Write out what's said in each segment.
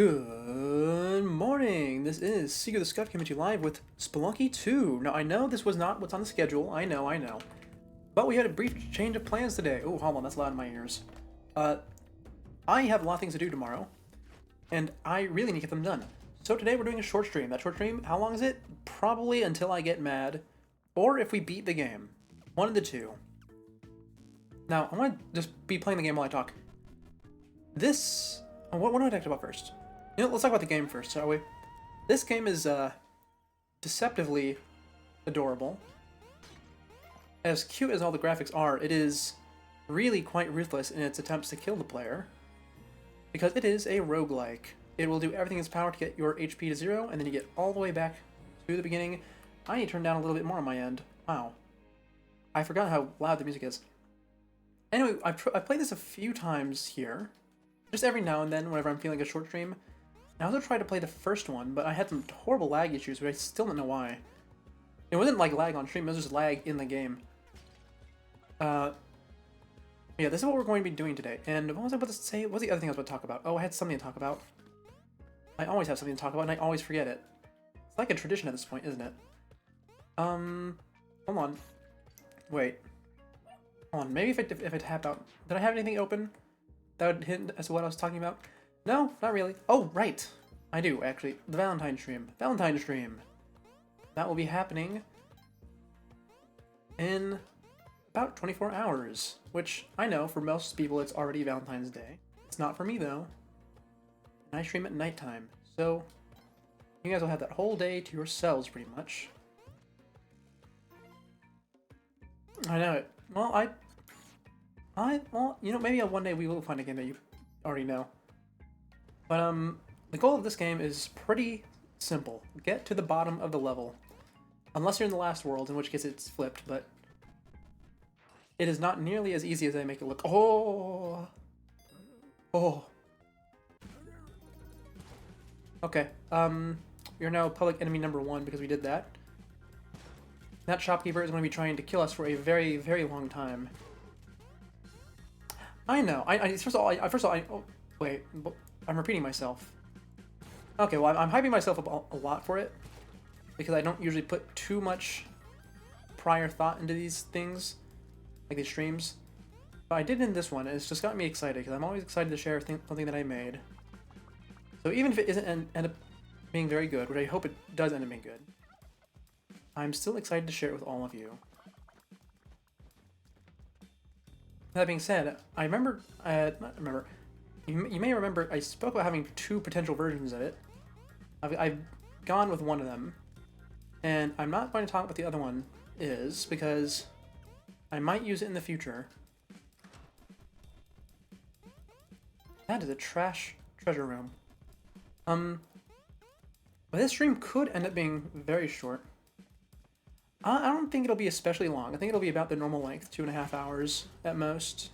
Good morning! This is Seeker the Scuff coming to you live with Spelunky 2. Now, I know this was not what's on the schedule. I know. But we had a brief change of plans today. Oh, hold on, that's loud in my ears. I have a lot of things to do tomorrow, and I really need to get them done. So today we're doing a short stream. That short stream, how long is it? Probably until I get mad, or if we beat the game. One of the two. Now, I want to just be playing the game while I talk. This... What do I talk about first? You know, let's talk about the game first, shall we? This game is, deceptively adorable. As cute as all the graphics are, it is really quite ruthless in its attempts to kill the player. Because it is a roguelike. It will do everything in its power to get your HP to 0, and then you get all the way back to the beginning. I need to turn down a little bit more on my end. Wow. I forgot how loud the music is. Anyway, I've played this a few times here. Just every now and then, whenever I'm feeling a short stream. I also tried to play the first one, but I had some horrible lag issues, but I still don't know why. It wasn't like lag on stream, it was just lag in the game. Yeah, this is what we're going to be doing today. And what was I about to say? What was the other thing I was about to talk about? Oh, I had something to talk about. I always have something to talk about, and I always forget it. It's like a tradition at this point, isn't it? Hold on. Wait. Hold on, maybe if I tap out... Did I have anything open? That would hint as to what I was talking about? No, not really. Oh, right. I do, actually. The Valentine stream. Valentine's stream. That will be happening in about 24 hours, which I know for most people it's already Valentine's Day. It's not for me, though. And I stream at nighttime, so you guys will have that whole day to yourselves, pretty much. I know it. Well, well, you know, maybe one day we will find a game that you already know. But, the goal of this game is pretty simple. Get to the bottom of the level. Unless you're in the last world, in which case it's flipped, but it is not nearly as easy as I make it look. Oh! Oh. Okay, you're now public enemy number 1 because we did that. That shopkeeper is going to be trying to kill us for a very, very long time. I know. First of all, oh, wait. I'm repeating myself. Okay, well, I'm hyping myself up a lot for it because I don't usually put too much prior thought into these things, like these streams. But I did in this one, and it's just got me excited because I'm always excited to share something that I made. So even if it isn't end up being very good, which I hope it does end up being good, I'm still excited to share it with all of you. That being said, I remember, you may remember I spoke about having 2 potential versions of it. I've gone with one of them, and I'm not going to talk about what the other one is, because I might use it in the future. That is a trash treasure room. But this stream could end up being very short. I don't think it'll be especially long. I think it'll be about the normal length, 2.5 hours at most.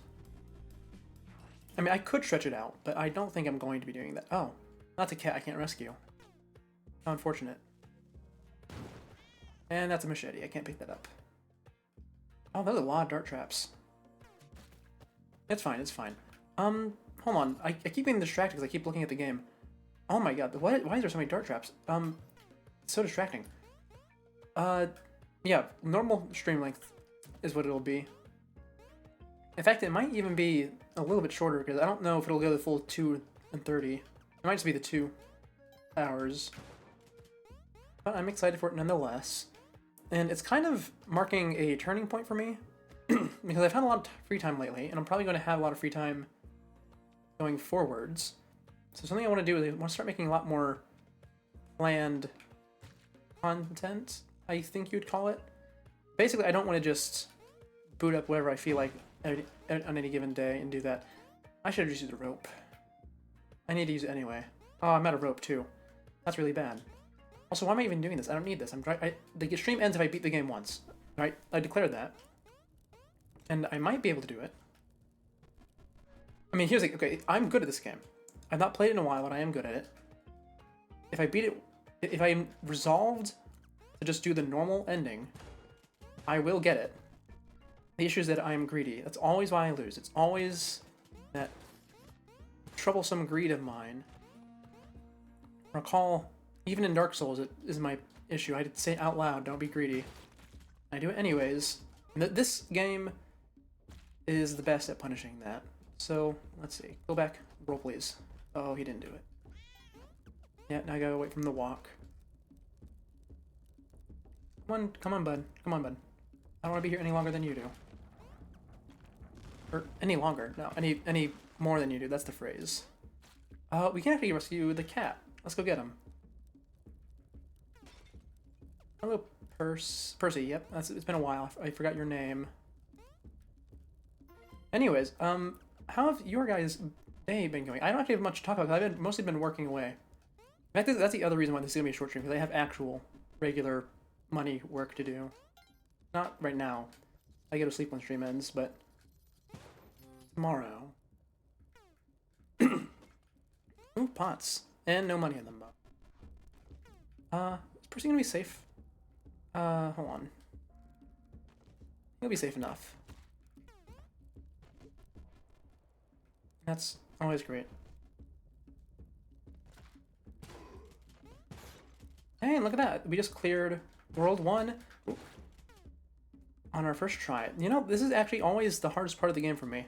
I mean, I could stretch it out, but I don't think I'm going to be doing that. Oh, that's a cat I can't rescue. How unfortunate. And that's a machete. I can't pick that up. Oh, there's a lot of dart traps. It's fine, it's fine. Hold on. I keep getting distracted because I keep looking at the game. Oh my god, why is there so many dart traps? It's so distracting. Yeah, normal stream length is what it'll be. In fact, it might even be a little bit shorter, because I don't know if it'll go the full 2 and 30. It might just be the 2 hours. But I'm excited for it nonetheless. And it's kind of marking a turning point for me, because I've had a lot of free time lately, and I'm probably going to have a lot of free time going forwards. So something I want to do is I want to start making a lot more planned content, I think you'd call it. Basically, I don't want to just boot up whatever I feel like on any given day and do that. I should have just used a rope. I need to use it anyway. Oh, I'm out of rope too. That's really bad. Also, why am I even doing this? I don't need this. The stream ends if I beat the game once. Right? I declared that. And I might be able to do it. I mean, here's the... Okay, I'm good at this game. I've not played it in a while, but I am good at it. If I beat it... If I'm resolved to just do the normal ending, I will get it. The issue is that I am greedy. That's always why I lose. It's always that troublesome greed of mine recall, even in Dark Souls, it is my issue. I had to say it out loud, don't be greedy. I do it anyways. This game is the best at punishing that. So, let's see. Go back. Roll, please. Oh, he didn't do it. Yeah, now I gotta wait from the walk. Come on, bud. Come on, bud. I don't want to be here any longer than you do. Or any longer. No, any more than you do. That's the phrase. We can actually rescue the cat. Let's go get him. Hello, Percy. Yep, it's been a while. I forgot your name. Anyways, how have your guys' day been going? I don't actually have much to talk about because I've mostly been working away. In fact, that's the other reason why this is gonna be a short stream, because I have actual, regular money work to do. Not right now. I go to sleep when stream ends, but tomorrow. Ooh, pots. And no money in them, though. Is Percy gonna be safe? Hold on. He'll be safe enough. That's always great. Hey, look at that. We just cleared World 1 on our first try. You know, this is actually always the hardest part of the game for me.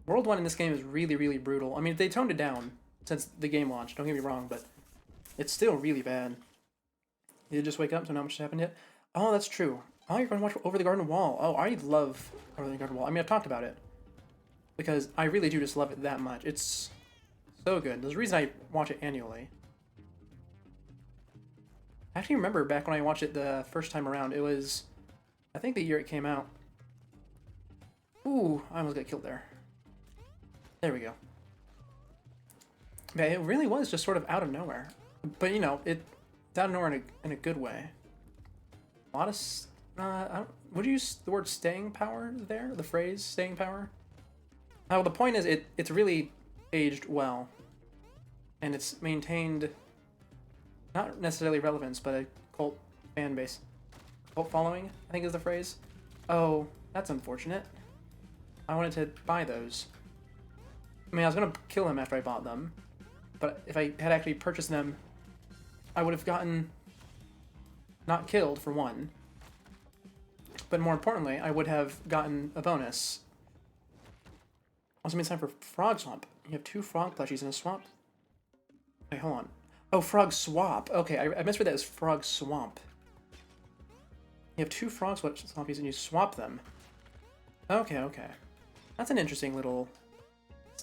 World 1 in this game is really, really brutal. I mean, they toned it down since the game launched, don't get me wrong, but it's still really bad. Did you just wake up? Don't know how much happened yet? Oh, that's true. Oh, you're going to watch Over the Garden Wall. Oh, I love Over the Garden Wall. I mean, I've talked about it. Because I really do just love it that much. It's so good. There's a reason I watch it annually. I actually remember back when I watched it the first time around, it was, I think the year it came out. Ooh, I almost got killed there. There we go. Yeah, it really was just sort of out of nowhere. But, you know, it's out of nowhere in a good way. A lot of, would you use the word staying power there? The phrase staying power? Well, the point is, it's really aged well. And it's maintained, not necessarily relevance, but a cult fan base. Cult following, I think is the phrase. Oh, that's unfortunate. I wanted to buy those. I mean, I was going to kill him after I bought them. But if I had actually purchased them, I would have gotten not killed, for one. But more importantly, I would have gotten a bonus. Also means time for Frog Swamp. You have 2 frog plushies in a swamp. Wait, hold on. Oh, Frog Swap. Okay, I misread that as Frog Swamp. You have 2 frog swampies and you swap them. Okay, okay. That's an interesting little...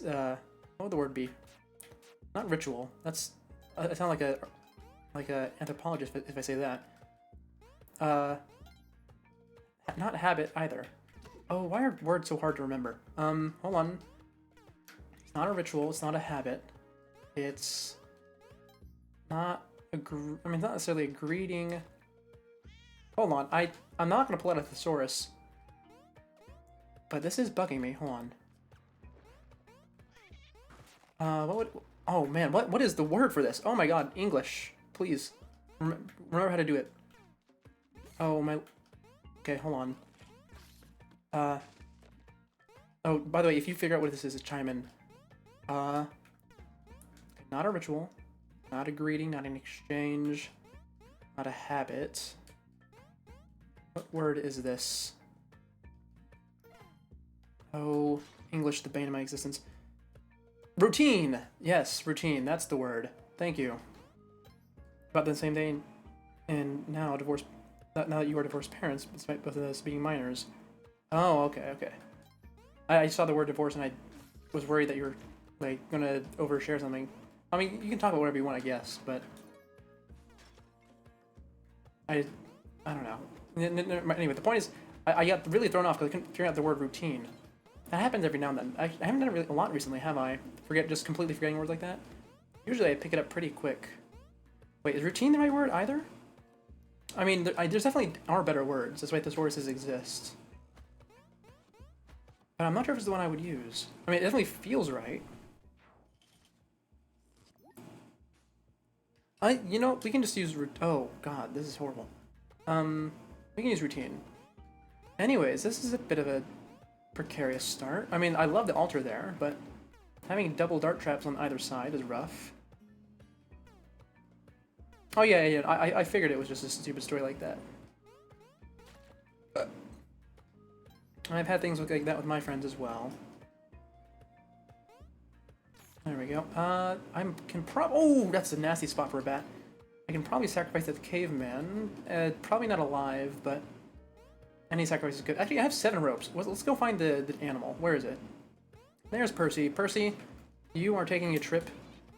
what would the word be? Not ritual. That's... I sound like a anthropologist if I say that. Not habit either. Oh, why are words so hard to remember? Hold on. It's not a ritual, it's not a habit. It's not a I mean, it's not necessarily a greeting. Hold on, I'm not gonna pull out a thesaurus. But this is bugging me, hold on. What would... Oh man, what is the word for this? Oh my god, English. Please. Remember how to do it. Oh my... Okay, hold on. Oh, by the way, if you figure out what this is, chime in. Not a ritual, not a greeting, not an exchange, not a habit. What word is this? Oh, English, the bane of my existence. Routine! Yes, routine, that's the word. Thank you. About the same day, and now that you are divorced parents, despite both of us being minors. Oh, okay, okay. I saw the word divorce and I was worried that you were, like, gonna overshare something. I mean, you can talk about whatever you want, I guess, but... I don't know. Anyway, the point is, I got really thrown off because I couldn't figure out the word routine. That happens every now and then. I haven't done it a lot recently, have I? Just completely forgetting words like that? Usually I pick it up pretty quick. Wait, is routine the right word either? I mean, there's definitely are better words. That's why thesauruses exist. But I'm not sure if it's the one I would use. I mean, it definitely feels right. You know, we can just use oh god, this is horrible. We can use routine. Anyways, this is a bit of a precarious start. I mean, I love the altar there, but having double dart traps on either side is rough. Oh yeah, yeah, yeah. I figured it was just a stupid story like that. I've had things look like that with my friends as well. There we go. Oh, that's a nasty spot for a bat. I can probably sacrifice that caveman. Probably not alive, but any sacrifice is good. Actually, I have 7 ropes. Let's go find the animal. Where is it? There's Percy. Percy, you are taking a trip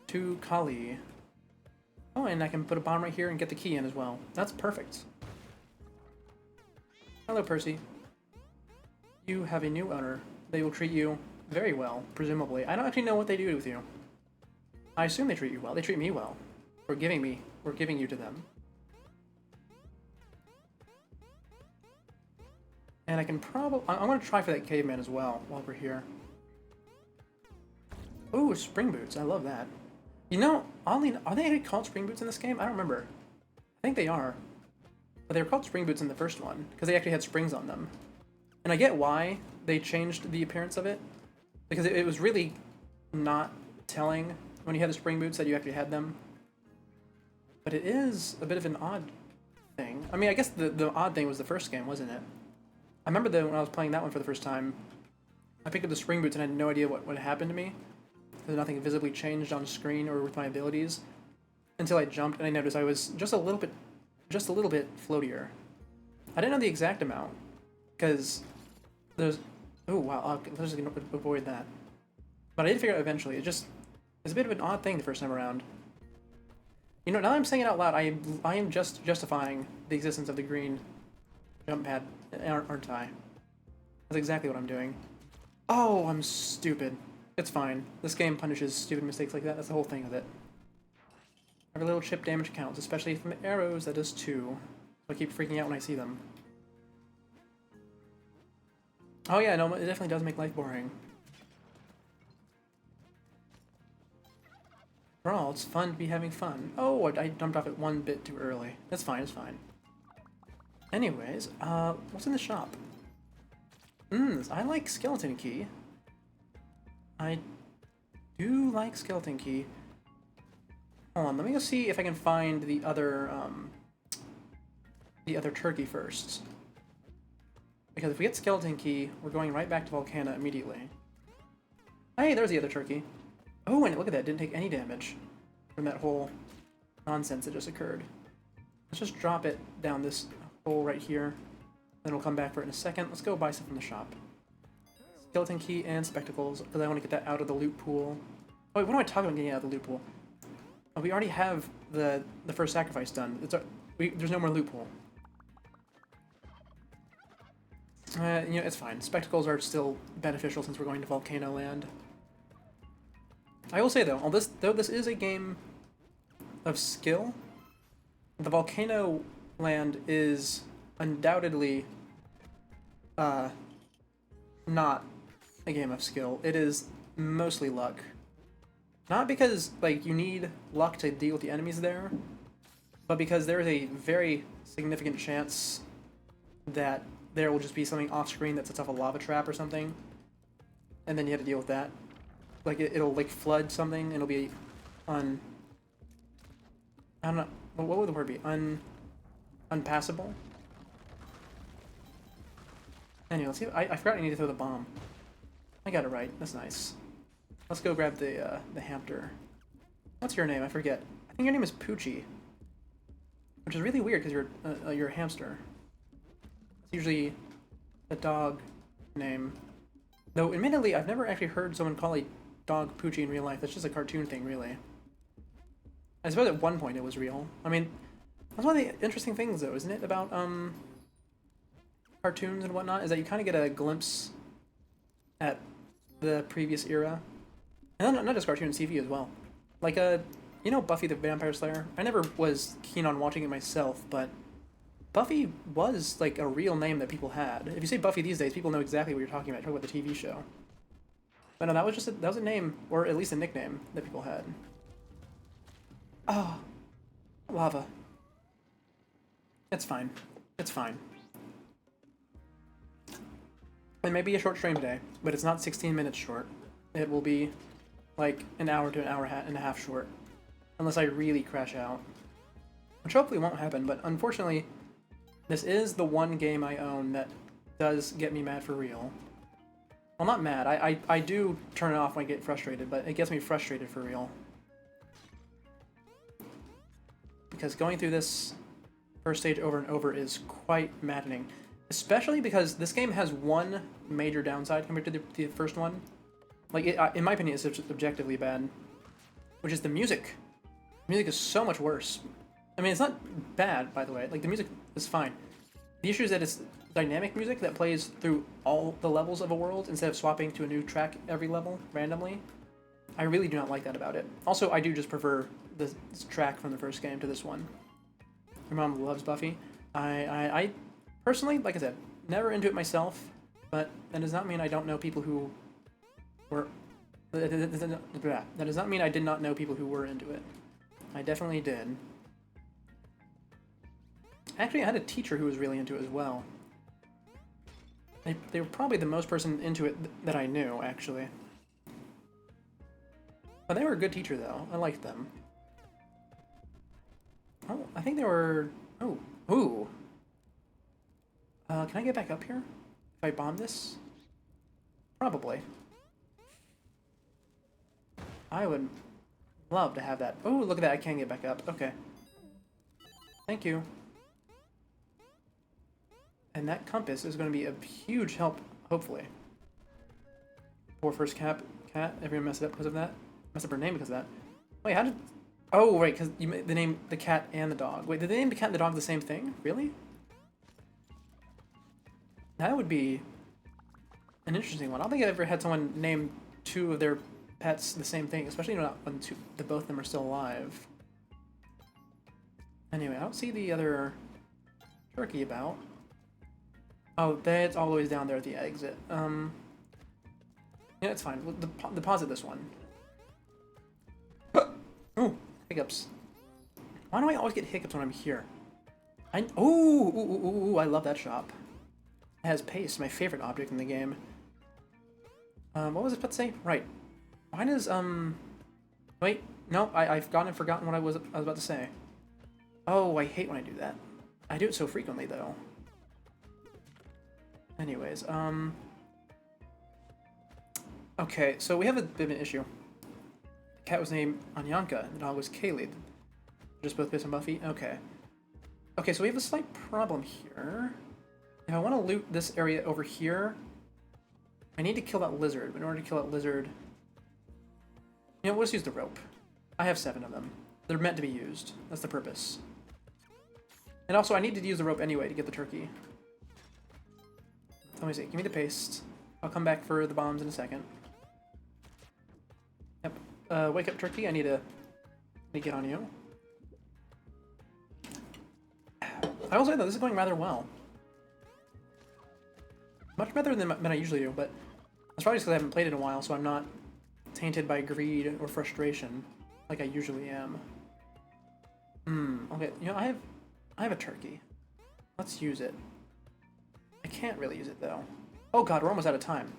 to Kali. Oh, and I can put a bomb right here and get the key in as well. That's perfect. Hello, Percy. You have a new owner. They will treat you very well, presumably. I don't actually know what they do with you. I assume they treat you well. They treat me well. We're giving you to them. And I can probably... I'm going to try for that caveman as well while we're here. Ooh, spring boots. I love that. You know, oddly, are they actually called spring boots in this game? I don't remember. I think they are. But they were called spring boots in the first one, because they actually had springs on them. And I get why they changed the appearance of it, because it was really not telling when you had the spring boots that you actually had them. But it is a bit of an odd thing. I mean, I guess the odd thing was the first game, wasn't it? I remember that when I was playing that one for the first time, I picked up the spring boots and I had no idea what happened to me. Because nothing visibly changed on screen or with my abilities. Until I jumped and I noticed I was just a little bit floatier. I didn't know the exact amount. Because there's... Oh, wow, I'm just going to avoid that. But I did figure out eventually. It's a bit of an odd thing the first time around. You know, now that I'm saying it out loud, I am just justifying the existence of the green jump pad, aren't I? That's exactly what I'm doing. Oh, I'm stupid. It's fine. This game punishes stupid mistakes like that. That's the whole thing of it. Every little chip damage counts, especially from arrows. That does too. So I keep freaking out when I see them. Oh yeah, no, it definitely does make life boring. For all, it's fun to be having fun. Oh, I jumped off it one bit too early. That's fine, it's fine. Anyways, what's in the shop? I like skeleton key. I do like skeleton key. Hold on, let me go see if I can find the other turkey first. Because if we get skeleton key, we're going right back to Volcana immediately. Hey, there's the other turkey. Oh, and look at that, didn't take any damage from that whole nonsense that just occurred. Let's just drop it down this hole right here. Then we'll come back for it in a second. Let's go buy stuff from the shop. Skeleton key and spectacles, because I want to get that out of the loot pool. Oh, wait, what am I talking about getting out of the loot pool? Oh, we already have the first sacrifice done. There's no more loot pool. You know, it's fine. Spectacles are still beneficial since we're going to Volcano Land. I will say though, though this is a game of skill, the Volcano Land is undoubtedly not a game of skill. It is mostly luck. Not because like you need luck to deal with the enemies there, but because there is a very significant chance that there will just be something off screen that sets off a lava trap or something, and then you have to deal with that. Like it'll like flood something and it'll be I don't know, what would the word be? Unpassable? Anyway, let's see. I forgot I need to throw the bomb. I got it right. That's nice. Let's go grab the hamster. What's your name? I forget. I think your name is Poochie, which is really weird because you're a hamster. It's usually a dog name. Though, admittedly, I've never actually heard someone call a dog Poochie in real life. That's just a cartoon thing, really. I suppose at one point it was real. I mean, that's one of the interesting things, though, isn't it, about cartoons and whatnot, is that you kind of get a glimpse at the previous era. And not just cartoons, TV as well. Like, you know Buffy the Vampire Slayer? I never was keen on watching it myself, but Buffy was, like, a real name that people had. If you say Buffy these days, people know exactly what you're talking about. You're talking about the TV show. But no, that was a name, or at least a nickname, that people had. Oh, lava. It's fine. It's fine. It may be a short stream today, but it's not 16 minutes short. It will be like an hour to an hour and a half short. Unless I really crash out. which hopefully won't happen, but unfortunately, this is the one game I own that does get me mad for real. Well, not mad. I do turn it off when I get frustrated, but it gets me frustrated for real. Because going through this first stage over and over is quite maddening. Especially because this game has one major downside compared to the first one. Like, in my opinion, it's objectively bad. Which is the music. The music is so much worse. I mean, it's not bad, by the way. Like, the music is fine. The issue is that it's dynamic music that plays through all the levels of a world instead of swapping to a new track every level randomly. I really do not like that about it. Also, I do just prefer this track from the first game to this one. Your mom loves Buffy. I personally, like I said, never into it myself, but that does not mean I don't know people who were... That does not mean I did not know people who were into it. I definitely did. Actually, I had a teacher who was really into it as well. They were probably the most person into it that I knew, actually. But they were a good teacher, though. I liked them. Oh, I think they were... Oh, ooh. Can I get back up here? If I bomb this? Probably. I would love to have that. Oh, look at that. I can get back up. Okay. Thank you. And that compass is going to be a huge help, hopefully. Poor first cat. Everyone messed it up because of that. Messed up her name because of that. Wait, how did... Oh, right, because you made the name the cat and the dog. Wait, did they name the cat and the dog the same thing? Really? That would be an interesting one. I don't think I've ever had someone name two of their pets the same thing, especially not when both of them are still alive. Anyway, I don't see the other turkey about. Oh, that's all the way down there at the exit. Yeah, it's fine. We'll deposit this one. Oh, hiccups. Why do I always get hiccups when I'm here? Ooh, I love that shop. It has pace, my favorite object in the game. What was it about to say? Right. Why does, wait, no, I've forgotten what I was about to say. Oh, I hate when I do that. I do it so frequently, though. Anyways, okay, so we have a bit of an issue. The cat was named Anyanka, and the dog was Kaylee. Just both based on Buffy? Okay. Okay, so we have a slight problem here. If I want to loot this area over here, I need to kill that lizard. But in order to kill that lizard... You know, let's use the rope. I have 7 of them. They're meant to be used. That's the purpose. And also, I need to use the rope anyway to get the turkey. Let me see. Give me the paste. I'll come back for the bombs in a second. Yep. Wake up, turkey. I need to get on you. I will say, though, this is going rather well. Much better than I usually do, but that's probably just because I haven't played it in a while, so I'm not tainted by greed or frustration like I usually am. Okay, you know, I have a turkey. Let's use it. I can't really use it, though. Oh god, we're almost out of time.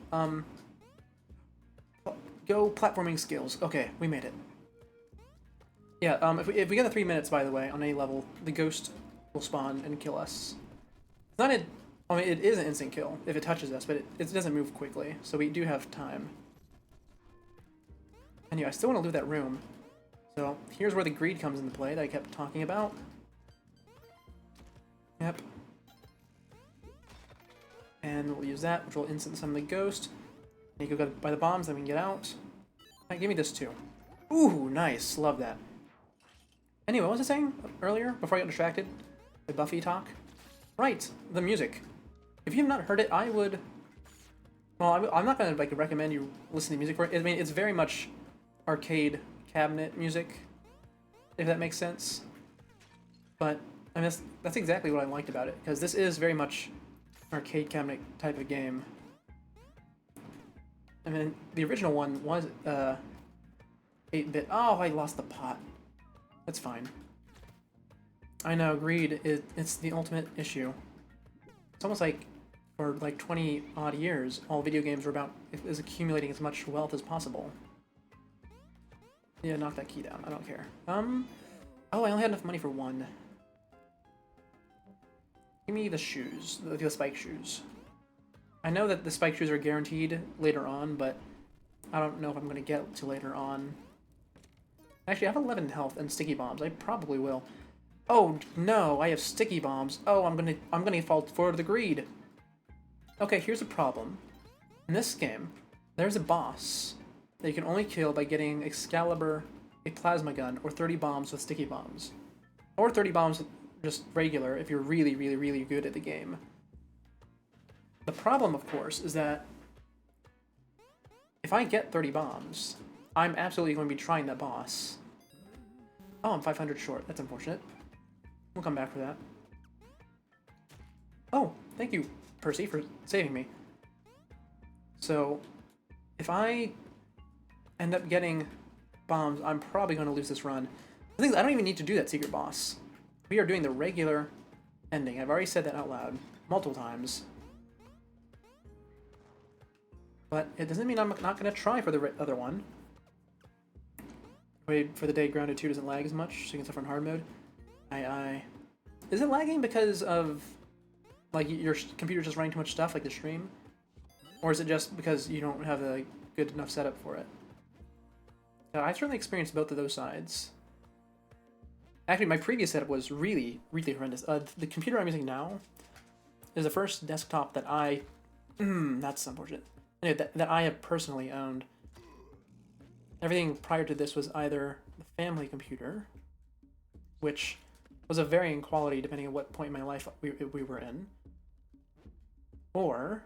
Go platforming skills. Okay, we made it. Yeah, if we get the 3 minutes, by the way, on any level, the ghost will spawn and kill us. It's not I mean, it is an instant kill if it touches us, but it doesn't move quickly, so we do have time. Anyway, I still want to loot that room. So, here's where the greed comes into play that I kept talking about. Yep. And we'll use that, which will instant summon the ghost. And you go by the bombs, then we can get out. Alright, give me this too. Ooh, nice. Love that. Anyway, what was I saying earlier, before I got distracted? The Buffy talk? Right, the music. If you have not heard it, I would... Well, I'm not going to recommend you listen to music for it. I mean, it's very much arcade cabinet music, if that makes sense. But, I mean, that's exactly what I liked about it, because this is very much arcade cabinet type of game. I mean, the original one was 8-bit. Oh, I lost the pot. That's fine. I know, greed, it's the ultimate issue. It's almost like, for like 20 odd years, all video games were about is accumulating as much wealth as possible. Yeah, knock that key down. I don't care. Oh, I only had enough money for one. Give me the shoes, the spike shoes. I know that the spike shoes are guaranteed later on, but I don't know if I'm going to get to later on. Actually, I have 11 health and sticky bombs. I probably will. Oh no, I have sticky bombs. Oh, I'm gonna fall forward to the greed. Okay, here's a problem. In this game, there's a boss that you can only kill by getting Excalibur, a plasma gun, or 30 bombs with sticky bombs. Or 30 bombs just regular if you're really, really, really good at the game. The problem, of course, is that if I get 30 bombs, I'm absolutely going to be trying that boss. Oh, I'm 500 short. That's unfortunate. We'll come back for that. Oh, thank you, Percy, for saving me. So, if I end up getting bombs, I'm probably going to lose this run. The thing is, I don't even need to do that secret boss. We are doing the regular ending. I've already said that out loud multiple times. But it doesn't mean I'm not going to try for the other one. Wait for the day Grounded 2 doesn't lag as much, so you can suffer in hard mode. Is it lagging because of, like, your computer's just running too much stuff, like the stream? Or is it just because you don't have a good enough setup for it? I certainly experienced both of those sides. Actually, my previous setup was really, really horrendous. The computer I'm using now is the first desktop that I... that's unfortunate. Anyway, that I have personally owned. Everything prior to this was either the family computer, which was of varying quality depending on what point in my life we were in, or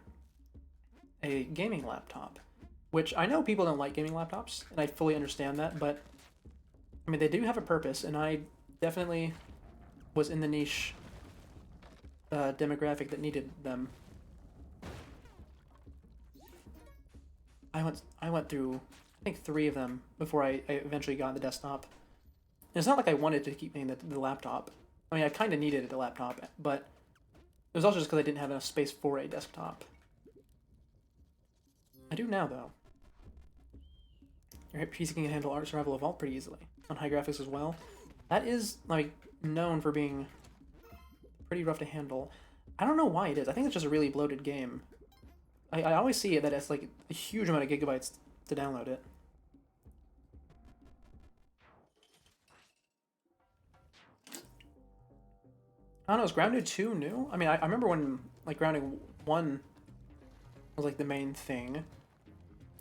a gaming laptop, which I know people don't like gaming laptops, and I fully understand that, but I mean, they do have a purpose, and I definitely was in the niche demographic that needed them. I went through, I think, 3 of them before I eventually got the desktop. And it's not like I wanted to keep paying the laptop. I mean, I kind of needed a laptop, but it was also just because I didn't have enough space for a desktop. I do now, though. Your PC can handle Art Survival Evolved pretty easily. On high graphics as well. That is, like, known for being pretty rough to handle. I don't know why it is. I think it's just a really bloated game. I always see it that it's, like, a huge amount of gigabytes to download it. I don't know, is Grounded 2 new? I mean, I remember when, like, Grounded 1 was, like, the main thing.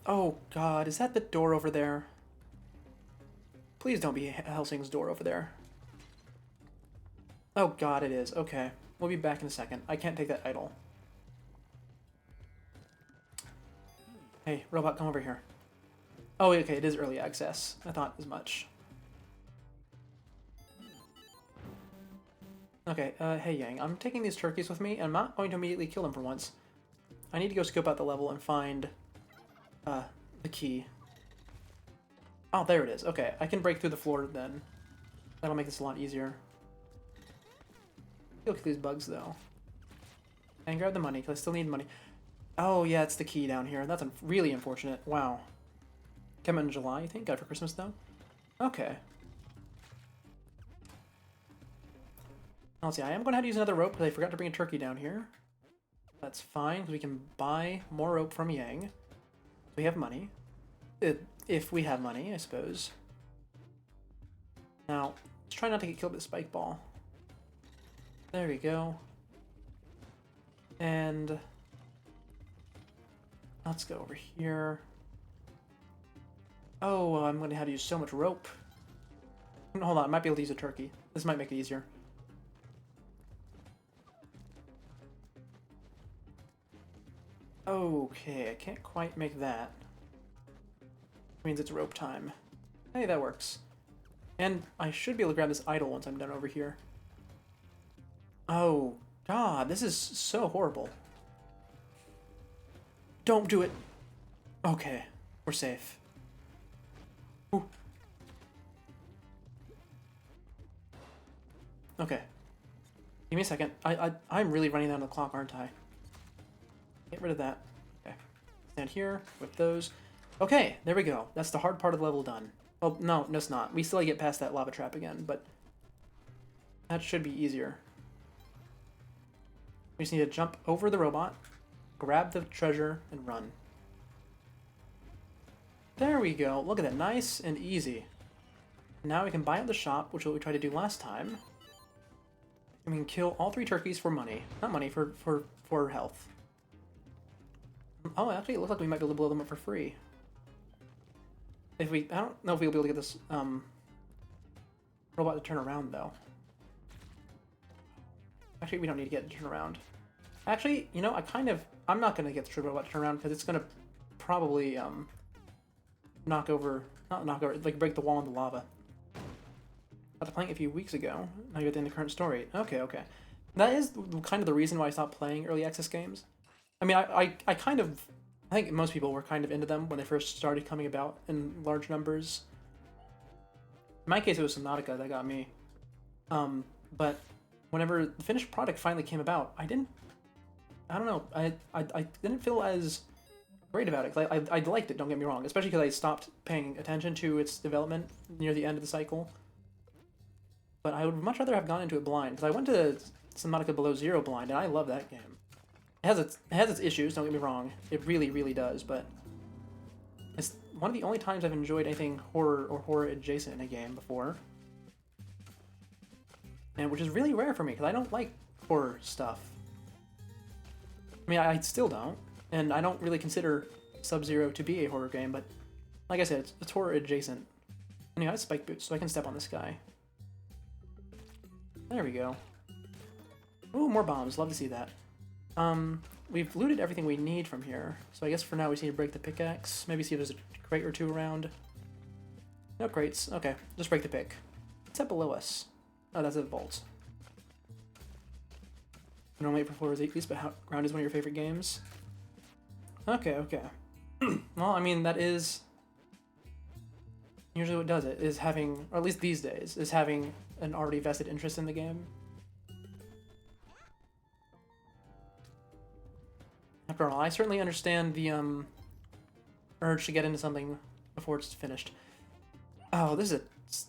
Oh, God, is that the door over there? Please don't be Helsing's door over there. Oh, God, it is. Okay, we'll be back in a second. I can't take that idol. Hey, robot, come over here. Oh, okay, it is early access. I thought as much. Okay, hey Yang, I'm taking these turkeys with me, and I'm not going to immediately kill them for once. I need to go scope out the level and find, the key. Oh, there it is. Okay, I can break through the floor then. That'll make this a lot easier. Look at these bugs, though. And grab the money, because I still need money. Oh, yeah, it's the key down here. That's really unfortunate. Wow. Come in July, you think? Got it for Christmas, though? Okay. Let's see, I am going to have to use another rope because I forgot to bring a turkey down here. That's fine, because we can buy more rope from Yang. We have money. If we have money, I suppose. Now, let's try not to get killed by the spike ball. There we go. And let's go over here. Oh, I'm going to have to use so much rope. Hold on, I might be able to use a turkey. This might make it easier. Okay, I can't quite make that. Means it's rope time. Hey, that works. And I should be able to grab this idol once I'm done over here. Oh, God, this is so horrible. Don't do it. Okay, we're safe. Ooh. Okay. Give me a second. I'm really running down the clock, aren't I? Get rid of that. Okay. Stand here with those. Okay, there we go. That's the hard part of the level done. Oh, no, it's not. We still get past that lava trap again, but that should be easier. We just need to jump over the robot, grab the treasure, and run. There we go. Look at that. Nice and easy. Now we can buy up the shop, which is what we tried to do last time. And we can kill all 3 turkeys for money. Not money, for health. Oh, actually, it looks like we might be able to blow them up for free. I don't know if we'll be able to get this, robot to turn around, though. Actually, we don't need to get it to turn around. Actually, you know, I'm not going to get the robot to turn around, because it's going to probably, not knock over, like, break the wall in the lava. After playing it a few weeks ago, now you're at the end of the current story. Okay. That is kind of the reason why I stopped playing early access games. I mean, I think most people were kind of into them when they first started coming about in large numbers. In my case, it was Subnautica that got me. But whenever the finished product finally came about, I don't know, I didn't feel as great about it. I liked it, don't get me wrong, especially because I stopped paying attention to its development near the end of the cycle. But I would much rather have gone into it blind, because I went to Subnautica Below Zero blind, and I love that game. It has its issues, don't get me wrong. It really, really does, but it's one of the only times I've enjoyed anything horror or horror adjacent in a game before. And which is really rare for me, because I don't like horror stuff. I mean, I still don't, and I don't really consider Sub-Zero to be a horror game, but like I said, it's horror adjacent. Anyway, I have spike boots, so I can step on this guy. There we go. Ooh, more bombs. Love to see that. We've looted everything we need from here, so I guess for now we just need to break the pickaxe. Maybe see if there's a crate or 2 around. No crates. Okay, just break the pick. What's that below us? Oh, that's a vault. I don't wait for floors 8 but Ground is one of your favorite games? Okay. Well, I mean, that is usually what does it, is having, or at least these days, is having an already vested interest in the game. After all, I certainly understand the urge to get into something before it's finished. Oh, this is a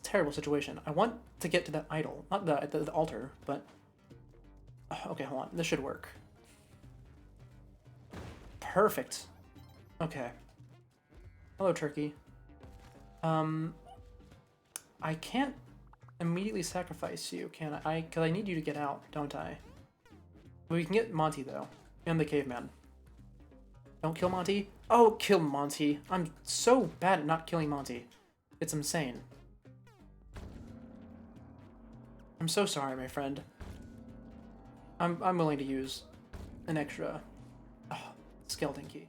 terrible situation. I want to get to that idol, not the altar, but okay, hold on. This should work. Perfect. Okay. Hello, turkey. I can't immediately sacrifice you, can I? Because I need you to get out, don't I? We can get Monty, though, and the caveman. Don't kill Monty. Oh, kill Monty. I'm so bad at not killing Monty. It's insane. I'm so sorry, my friend. I'm willing to use an extra skeleton key.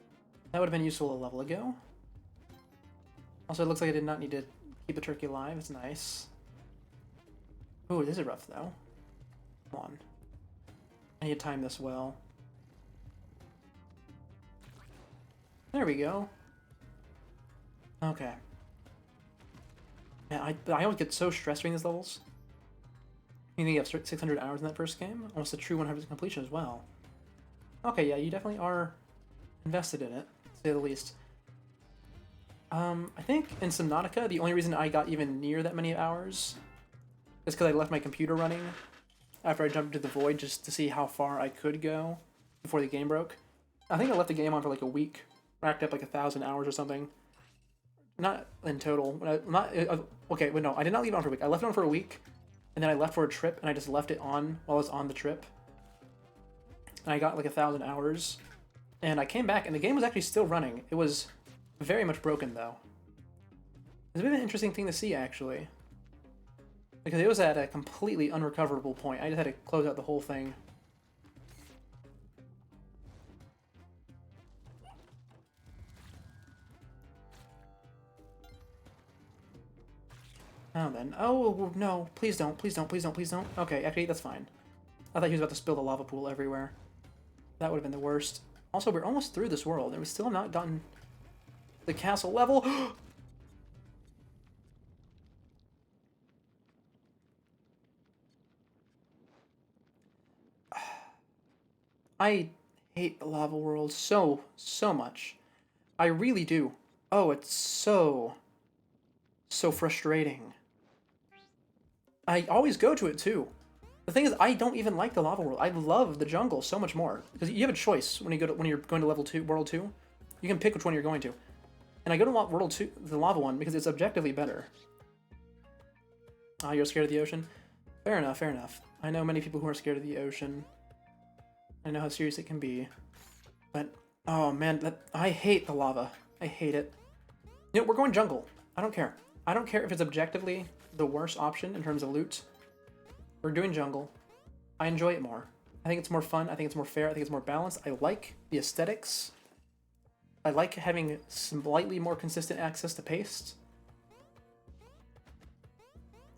That would have been useful a level ago. Also, it looks like I did not need to keep the turkey alive. It's nice. Ooh, this is rough, though. Come on. I need to time this well. There we go. Okay. Man, I always get so stressed during these levels. You think you have 600 hours in that first game? Almost a true 100% completion as well. Okay, yeah, you definitely are invested in it, to say the least. I think in Subnautica, the only reason I got even near that many hours is because I left my computer running after I jumped into the void just to see how far I could go before the game broke. I think I left the game on for like a week, racked up like 1,000 hours or something. Not in total. Okay, wait, no, I did not leave it on for a week. I left it on for a week, and then I left for a trip, and I just left it on while I was on the trip. And I got like 1,000 hours, and I came back, and the game was actually still running. It was very much broken, though. It's a bit of an interesting thing to see, actually. Because it was at a completely unrecoverable point. I just had to close out the whole thing. Oh, then. Oh, no. Please don't. Please don't. Please don't. Please don't. Okay, actually, that's fine. I thought he was about to spill the lava pool everywhere. That would have been the worst. Also, we're almost through this world, and we still have not gotten the castle level. I hate the lava world so much. I really do. Oh, it's so frustrating. I always go to it, too. The thing is, I don't even like the lava world. I love the jungle so much more because you have a choice when you're going to level 2, world 2. You can pick which one you're going to, and I go to world 2, the lava one, because it's objectively better. Ah, you're scared of the ocean? Fair enough, fair enough. I know many people who are scared of the ocean. I know how serious it can be, but oh man, I hate the lava. I hate it. You know, we're going jungle. I don't care. I don't care if it's objectively the worst option in terms of loot. We're doing jungle. I enjoy it more. I think it's more fun. I think it's more fair. I think it's more balanced. I like the aesthetics. I like having slightly more consistent access to paste.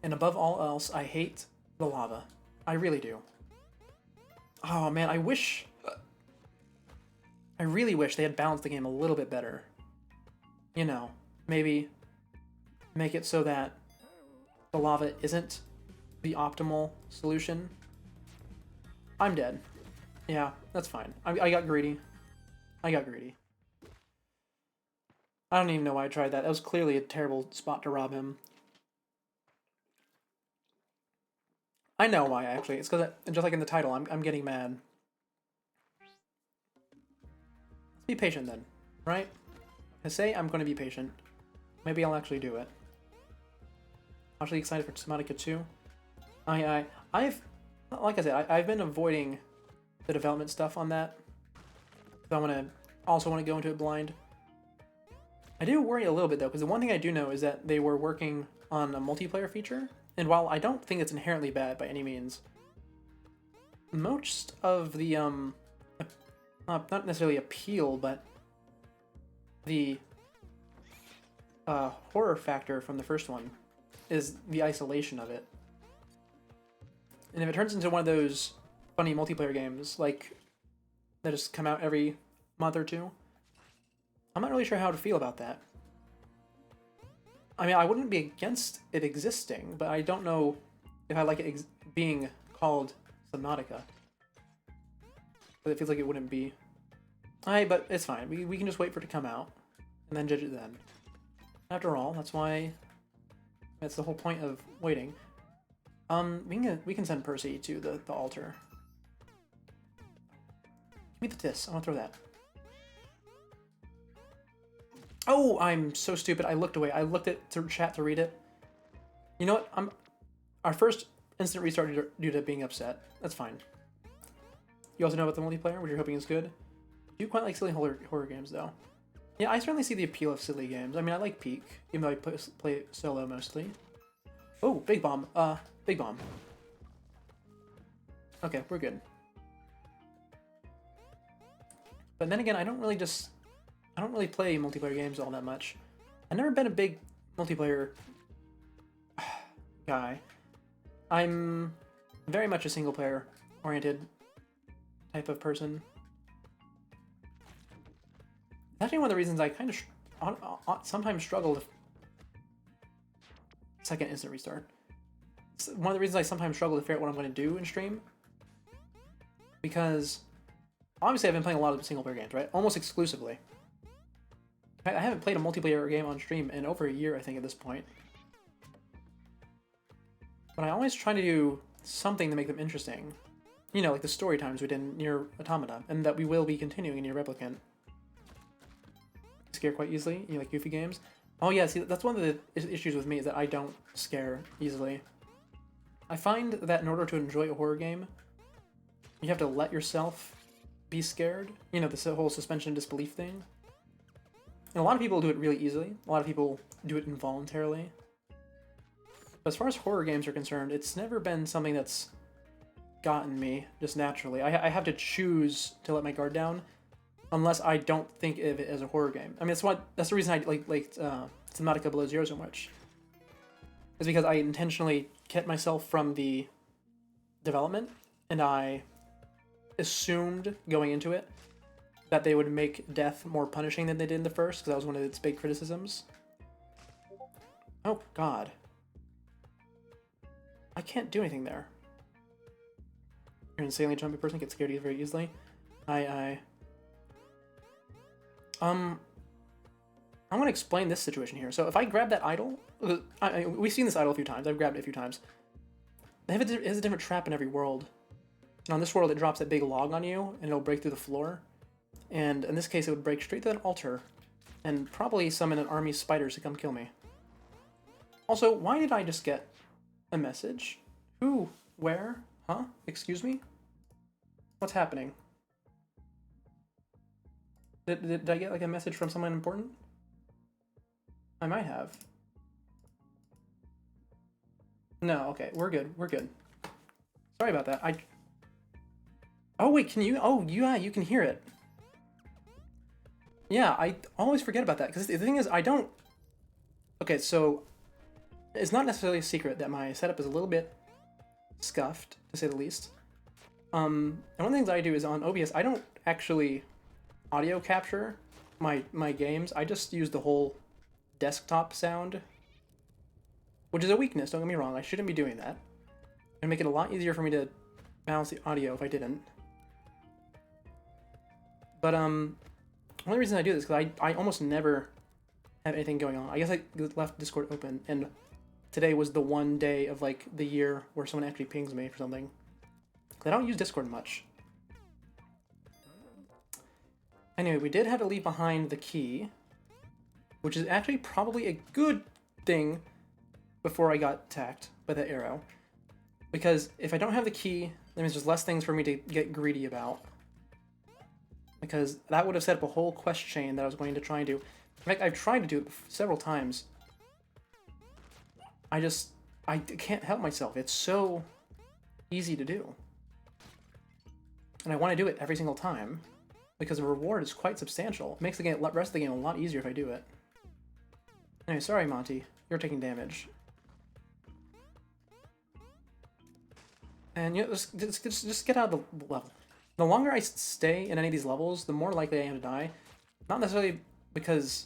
And above all else, I hate the lava. I really do. Oh man, I really wish they had balanced the game a little bit better. You know, maybe make it so that the lava isn't the optimal solution. I'm dead. Yeah, that's fine. I got greedy. I got greedy. I don't even know why I tried that. That was clearly a terrible spot to rob him. I know why, actually. It's because, just like in the title, I'm getting mad. Let's be patient then, right? I say I'm going to be patient. Maybe I'll actually do it. Actually excited for Subnautica 2. I've, like I said, I've been avoiding the development stuff on that. I also want to go into it blind. I do worry a little bit though, because the one thing I do know is that they were working on a multiplayer feature, and while I don't think it's inherently bad by any means, most of the not necessarily appeal, but the horror factor from the first one is the isolation of it. And if it turns into one of those funny multiplayer games, like, that just come out every month or two, I'm not really sure how to feel about that. I mean, I wouldn't be against it existing, but I don't know if I like it being called Subnautica. But it feels like it wouldn't be. But it's fine. We can just wait for it to come out, and then judge it then. After all, that's the whole point of waiting. We can send Percy to the altar. Give me the tis. I want to throw that. Oh, I'm so stupid. I looked away. I looked at chat to read it. You know what? Our first instant restart due to being upset. That's fine. You also know about the multiplayer, which you're hoping is good. You quite like silly horror games, though. Yeah, I certainly see the appeal of silly games. I mean, I like Peak, even though I play it solo mostly. Oh, big bomb. Big bomb. Okay, we're good. But then again, I don't really play multiplayer games all that much. I've never been a big multiplayer guy. I'm very much a single player oriented type of person. That's actually one of the reasons I kind of sometimes struggle with second instant restart. It's one of the reasons I sometimes struggle to figure out what I'm going to do in stream. Because obviously I've been playing a lot of single player games, right? Almost exclusively. I haven't played a multiplayer game on stream in over a year, I think, at this point. But I always try to do something to make them interesting. You know, like the story times we did in Nier Automata, and that we will be continuing in Nier Replicant. Scare quite easily, you like goofy games. Oh yeah, see, that's one of the issues with me, is that I don't scare easily. I find that in order to enjoy a horror game, you have to let yourself be scared. You know, this whole suspension of disbelief thing. And a lot of people do it really easily. A lot of people do it involuntarily. But as far as horror games are concerned, it's never been something that's gotten me just naturally. I have to choose to let my guard down, unless I don't think of it as a horror game. I mean, that's the reason I like Subnautica Below Zero so much. Is because I intentionally kept myself from the development, and I assumed going into it that they would make death more punishing than they did in the first, because that was one of its big criticisms. Oh, God. I can't do anything there. You're an insanely jumpy person, get scared very easily. I'm going to explain this situation here. So if I grab that idol, we've seen this idol a few times. I've grabbed it a few times. it has a different trap in every world. And on this world, it drops that big log on you, and it'll break through the floor. And in this case, it would break straight through that altar, and probably summon an army of spiders to come kill me. Also, why did I just get a message? Who? Where? Huh? Excuse me? What's happening? Did I get like a message from someone important? I might have. No, okay, we're good, we're good. Sorry about that, Oh wait, can you? Oh, yeah, you can hear it. Yeah, I always forget about that, because the thing is, I don't... Okay, so... It's not necessarily a secret that my setup is a little bit scuffed, to say the least. And one of the things I do is on OBS, I don't actually audio capture my games. I just use the whole desktop sound, which is a weakness, don't get me wrong. I shouldn't be doing that. It'd make it a lot easier for me to balance the audio if I didn't. But, one of the reasons I do this is because I almost never have anything going on. I guess I left Discord open, and today was the one day of, like, the year where someone actually pings me for something. I don't use Discord much. Anyway, we did have to leave behind the key, which is actually probably a good thing before I got attacked by that arrow. Because if I don't have the key, that means there's less things for me to get greedy about. Because that would have set up a whole quest chain that I was going to try and do. In fact, I've tried to do it several times. I can't help myself. It's so easy to do. And I want to do it every single time, because the reward is quite substantial. It makes the rest of the game a lot easier if I do it. Anyway, sorry, Monty. You're taking damage. And you know, just get out of the level. The longer I stay in any of these levels, the more likely I am to die. Not necessarily because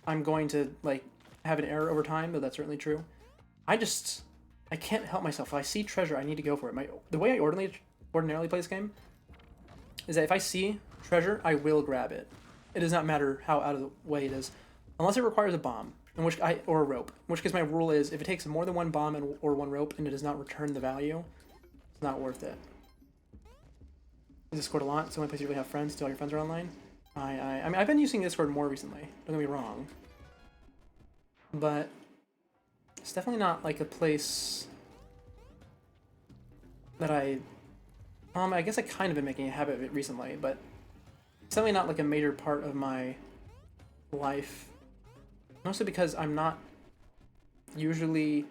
I'm going to, like, have an error over time, though that's certainly true. I can't help myself. If I see treasure, I need to go for it. The way I ordinarily play this game is that if I see treasure, I will grab it. It does not matter how out of the way it is, unless it requires a bomb, or a rope. In which case, my rule is if it takes more than one bomb or one rope and it does not return the value, it's not worth it. Discord a lot. It's the only place you really have friends. Till all your friends are online. I mean, I've been using Discord more recently. Don't get me wrong, but it's definitely not like a place that I guess I kind of been making a habit of it recently, but it's definitely not like a major part of my life. Mostly because I'm not usually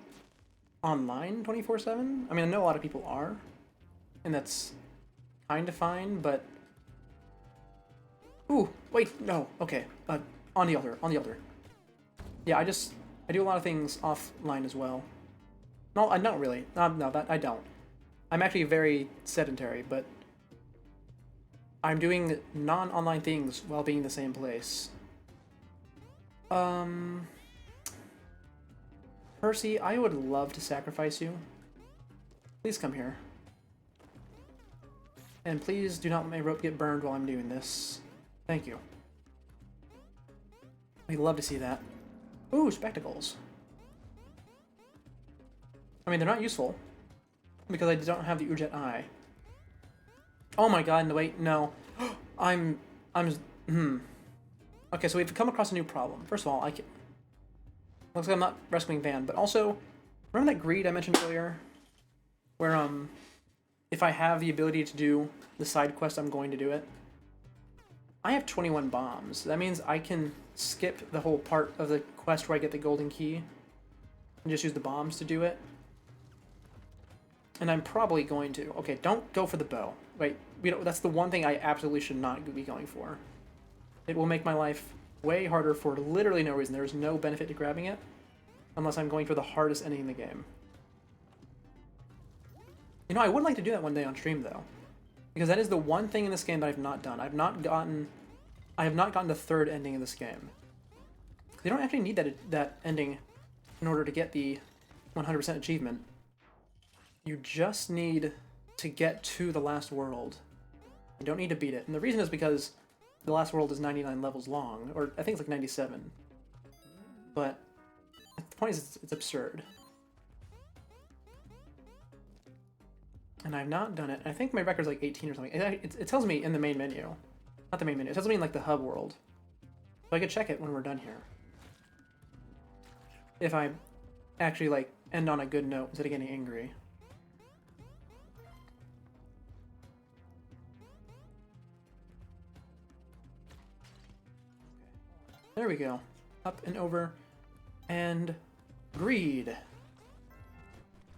online 24/7. I mean, I know a lot of people are, and that's kind of fine, but... Ooh, wait, no, okay. On the altar. Yeah, I do a lot of things offline as well. No, not really. No, that I don't. I'm actually very sedentary, but I'm doing non-online things while being in the same place. Percy, I would love to sacrifice you. Please come here. And please do not let my rope get burned while I'm doing this. Thank you. I'd love to see that. Ooh, spectacles. I mean, they're not useful, because I don't have the Ujet Eye. Oh my god, no, wait, no. Okay, so we've come across a new problem. First of all, looks like I'm not rescuing Van, but also, remember that greed I mentioned earlier? Where, if I have the ability to do the side quest, I'm going to do it. I have 21 bombs. That means I can skip the whole part of the quest where I get the golden key and just use the bombs to do it. And I'm probably going to. Okay, don't go for the bow. Wait, that's the one thing I absolutely should not be going for. It will make my life way harder for literally no reason. There's no benefit to grabbing it unless I'm going for the hardest ending in the game. You know, I would like to do that one day on stream, though, because that is the one thing in this game that I've not done. I have not gotten the third ending in this game. You don't actually need that ending in order to get the 100% achievement. You just need to get to the last world. You don't need to beat it. And the reason is because the last world is 99 levels long, or I think it's like 97. But the point is, it's absurd. And I've not done it. I think my record's like 18 or something. It tells me in the main menu. Not the main menu. It tells me in like the hub world. So I could check it when we're done here. If I actually like end on a good note instead of getting angry. There we go. Up and over. And greed.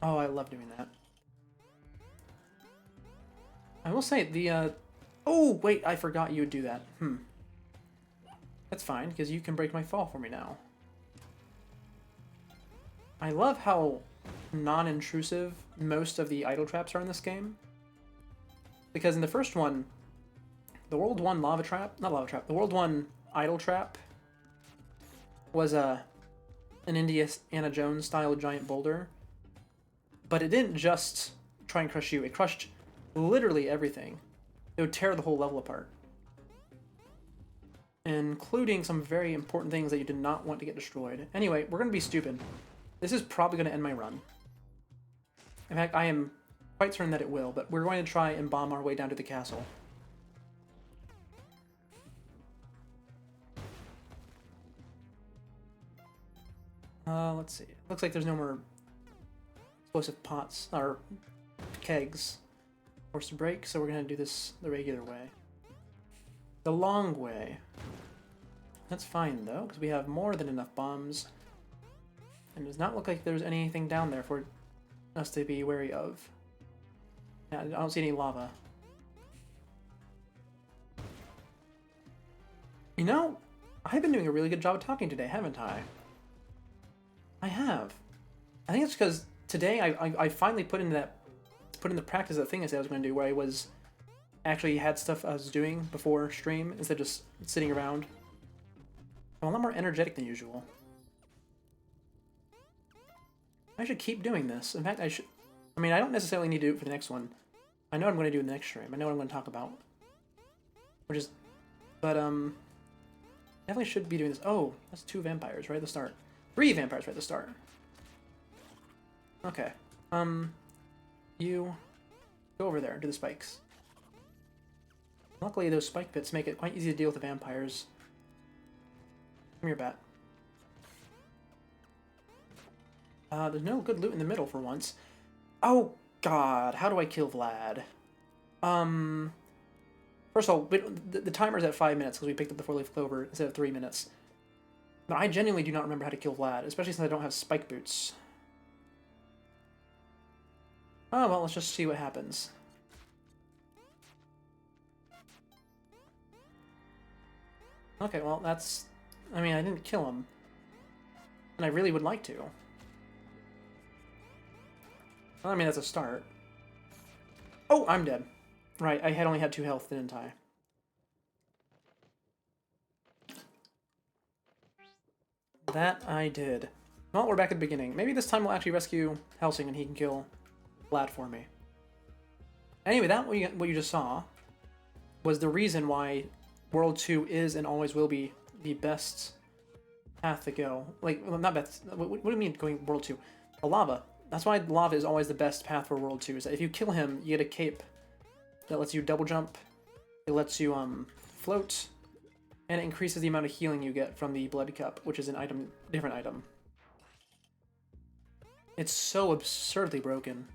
Oh, I love doing that. I will say, the, oh, wait, I forgot you would do that. That's fine, because you can break my fall for me now. I love how non-intrusive most of the idle traps are in this game. Because in the first one, the World 1 lava trap, not lava trap, the World 1 idle trap was an Indiana Jones style giant boulder. But it didn't just try and crush you, it crushed literally everything. It would tear the whole level apart. Including some very important things that you did not want to get destroyed. Anyway, we're going to be stupid. This is probably going to end my run. In fact, I am quite certain that it will, but we're going to try and bomb our way down to the castle. Let's see. Looks like there's no more explosive pots, or kegs. Forced to break, so we're going to do this the regular way. The long way. That's fine, though, because we have more than enough bombs. And it does not look like there's anything down there for us to be wary of. Yeah, I don't see any lava. You know, I've been doing a really good job of talking today, haven't I? I have. I think it's because today I finally put into practice that thing I said I was going to do, where I was actually had stuff I was doing before stream instead of just sitting around. I'm a lot more energetic than usual. I should keep doing this. In fact, I mean, I don't necessarily need to do it for the next one. I know what I'm going to do in the next stream. I know what I'm going to talk about. But definitely should be doing this. Oh, that's 2 vampires right at the start. 3 vampires right at the start. Okay. You go over there, do the spikes. Luckily, those spike pits make it quite easy to deal with the vampires. Come here, bat. There's no good loot in the middle for once. Oh, God. How do I kill Vlad? First of all, the timer's at 5 minutes because we picked up the 4-leaf clover instead of 3 minutes. But I genuinely do not remember how to kill Vlad, especially since I don't have spike boots. Oh, well, let's just see what happens. Okay, well, that's... I mean, I didn't kill him. And I really would like to. Well, I mean, that's a start. Oh, I'm dead. Right, I had only had 2 health, didn't I? That I did. Well, we're back at the beginning. Maybe this time we'll actually rescue Helsing and he can kill Vlad for me. Anyway, that what you just saw was the reason why World 2 is and always will be the best path to go. Like, well, not best. What do you mean going World 2? The lava. That's why lava is always the best path for World 2. Is that if you kill him, you get a cape that lets you double jump. It lets you float, and it increases the amount of healing you get from the blood cup, which is an item, different item. It's so absurdly broken.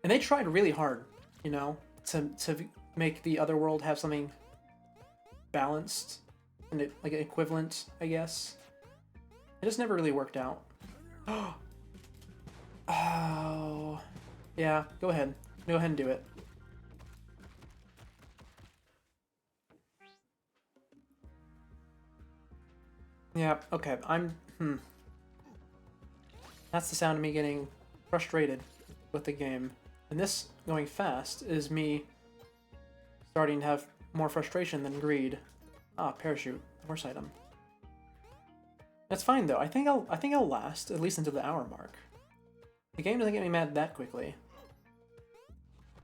And they tried really hard, you know, to make the other world have something balanced and like equivalent, I guess. It just never really worked out. Oh, yeah. Go ahead and do it. Yeah. Okay. That's the sound of me getting frustrated with the game. And this going fast is me starting to have more frustration than greed. Ah, parachute, horse item. That's fine though. I think I'll last at least until the hour mark. The game doesn't get me mad that quickly.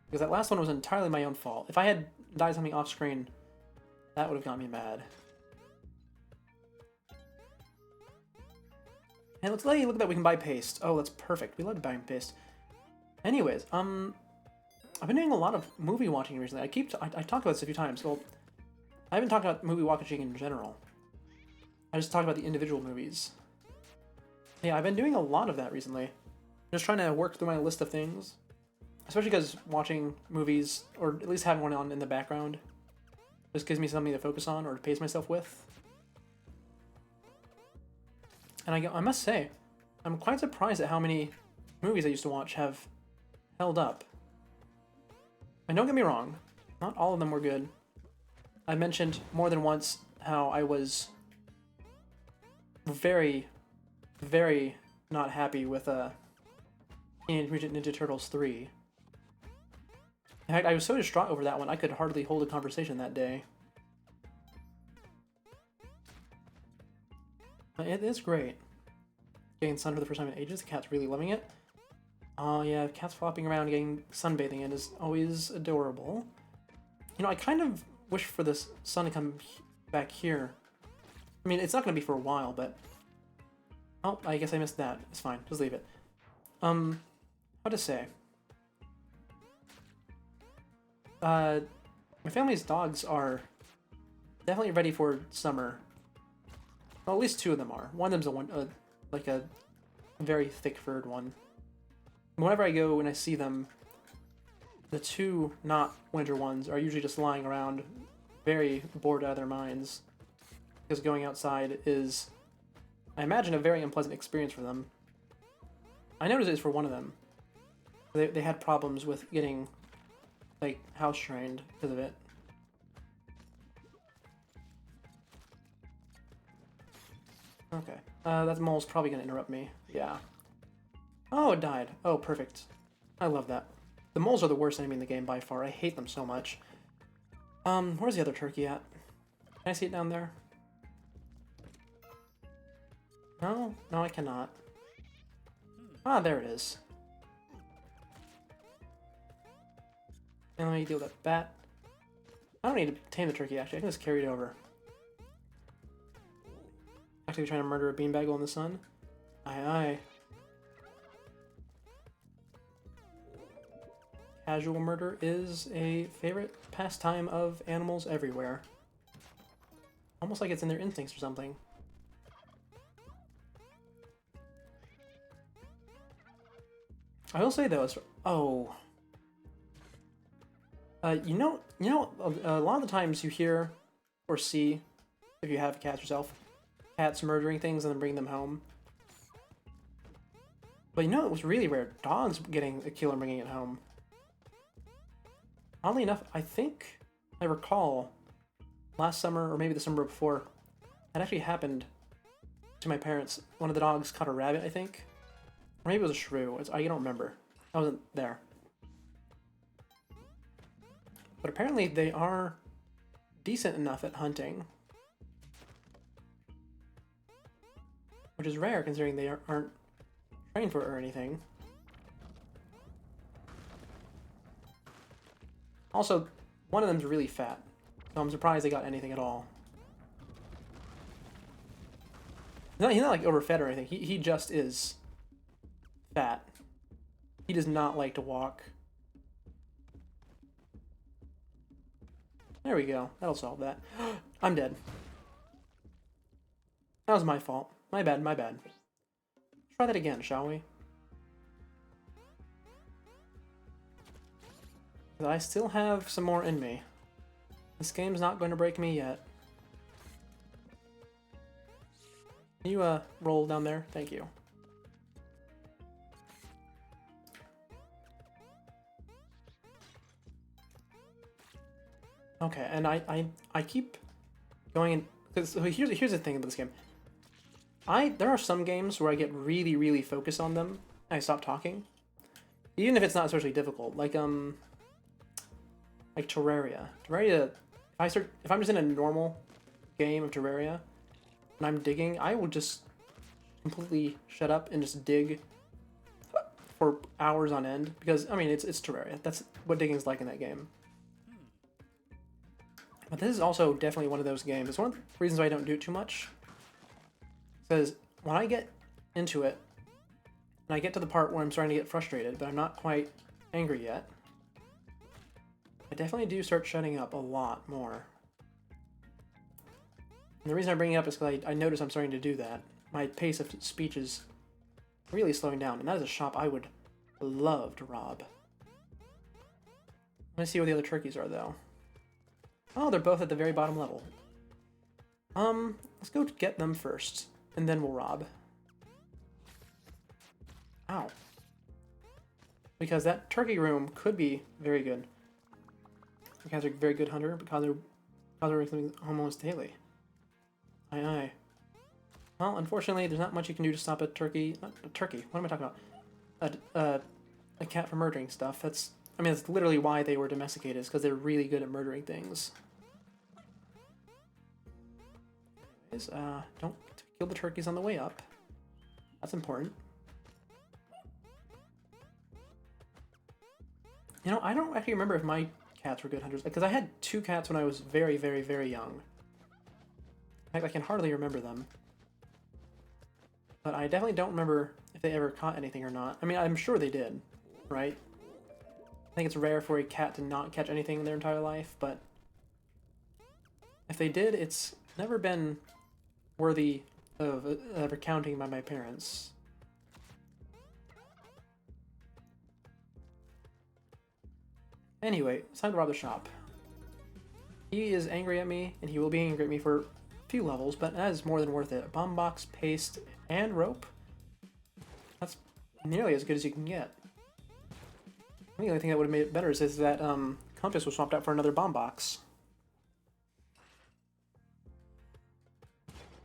Because that last one was entirely my own fault. If I had died something off screen, that would have got me mad. And look at that, we can buy paste. Oh, that's perfect. We love buying paste. Anyways, I've been doing a lot of movie watching recently. I talked about this a few times. Well, I haven't talked about movie watching in general. I just talked about the individual movies. Yeah, I've been doing a lot of that recently. Just trying to work through my list of things. Especially because watching movies, or at least having one on in the background, just gives me something to focus on or to pace myself with. And I must say, I'm quite surprised at how many movies I used to watch have held up. And don't get me wrong, not all of them were good. I mentioned more than once how I was very, very not happy with Teenage Mutant Ninja Turtles 3. In fact, I was so distraught over that one, I could hardly hold a conversation that day. It is great. Getting sun for the first time in ages, the cat's really loving it. Oh yeah, cats flopping around getting sunbathing in is always adorable. You know, I kind of wish for this sun to come back here. I mean, it's not going to be for a while, but... Oh, I guess I missed that. It's fine, just leave it. How to say... my family's dogs are definitely ready for summer. Well, at least two of them are. One of them's like a very thick-furred one. Whenever I go and I see them, the two not winter ones are usually just lying around, very bored out of their minds. Because going outside is, I imagine, a very unpleasant experience for them. I noticed it's for one of them. They had problems with getting, like, house trained because of it. Okay. That mole's probably gonna interrupt me. Yeah. Oh, it died. Oh, perfect. I love that. The moles are the worst enemy in the game by far. I hate them so much. Where's the other turkey at? Can I see it down there? No? No, I cannot. Ah, there it is. And let me deal with that bat. I don't need to tame the turkey, actually. I can just carry it over. Actually trying to murder a beanbaggle in the sun? Aye, aye. Casual murder is a favorite pastime of animals everywhere. Almost like it's in their instincts or something. I will say though, you know, a lot of the times you hear or see, if you have cats yourself, cats murdering things and then bringing them home. But you know, it was really rare. Dogs getting a kill and bringing it home. Oddly enough, I think I recall last summer, or maybe the summer before, that actually happened to my parents. One of the dogs caught a rabbit, I think. Or maybe it was a shrew. I don't remember. I wasn't there. But apparently they are decent enough at hunting. Which is rare considering they aren't trained for it or anything. Also, one of them's really fat, so I'm surprised they got anything at all. He's not like overfed or anything, he just is fat. He does not like to walk. There we go, that'll solve that. I'm dead. That was my fault. My bad, my bad. Try that again, shall we? I still have some more in me. This game's not going to break me yet. Can you, roll down there? Thank you. Okay, and I keep going in, because here's the thing about this game. There are some games where I get really, really focused on them, and I stop talking. Even if it's not especially difficult. Like Terraria. Terraria, if I'm just in a normal game of Terraria, and I'm digging, I will just completely shut up and just dig for hours on end, because, I mean, it's Terraria. That's what digging's like in that game. But this is also definitely one of those games. It's one of the reasons why I don't do it too much. Because when I get into it, and I get to the part where I'm starting to get frustrated, but I'm not quite angry yet, I definitely do start shutting up a lot more. And the reason I bring it up is because I notice I'm starting to do that. My pace of speech is really slowing down, and that is a shop I would love to rob. Let me see where the other turkeys are, though. Oh, they're both at the very bottom level. Let's go get them first, and then we'll rob. Ow. Because that turkey room could be very good. Because they're a very good hunter, because they're making almost daily. Aye aye. Well, unfortunately, there's not much you can do to stop a turkey. Not a turkey. What am I talking about? A cat from murdering stuff. That's literally why they were domesticated, is because they're really good at murdering things. Anyways, don't kill the turkeys on the way up. That's important. You know, I don't actually remember if my cats were good hunters, because I had 2 cats when I was very, very, very young. In fact, I can hardly remember them. But I definitely don't remember if they ever caught anything or not. I mean, I'm sure they did, right? I think it's rare for a cat to not catch anything in their entire life, but if they did, it's never been worthy of recounting by my parents. Anyway, it's time to rob the shop. He is angry at me, and he will be angry at me for a few levels, but that is more than worth it. A bomb box, paste, and rope? That's nearly as good as you can get. The only thing that would have made it better is that compass was swapped out for another bomb box.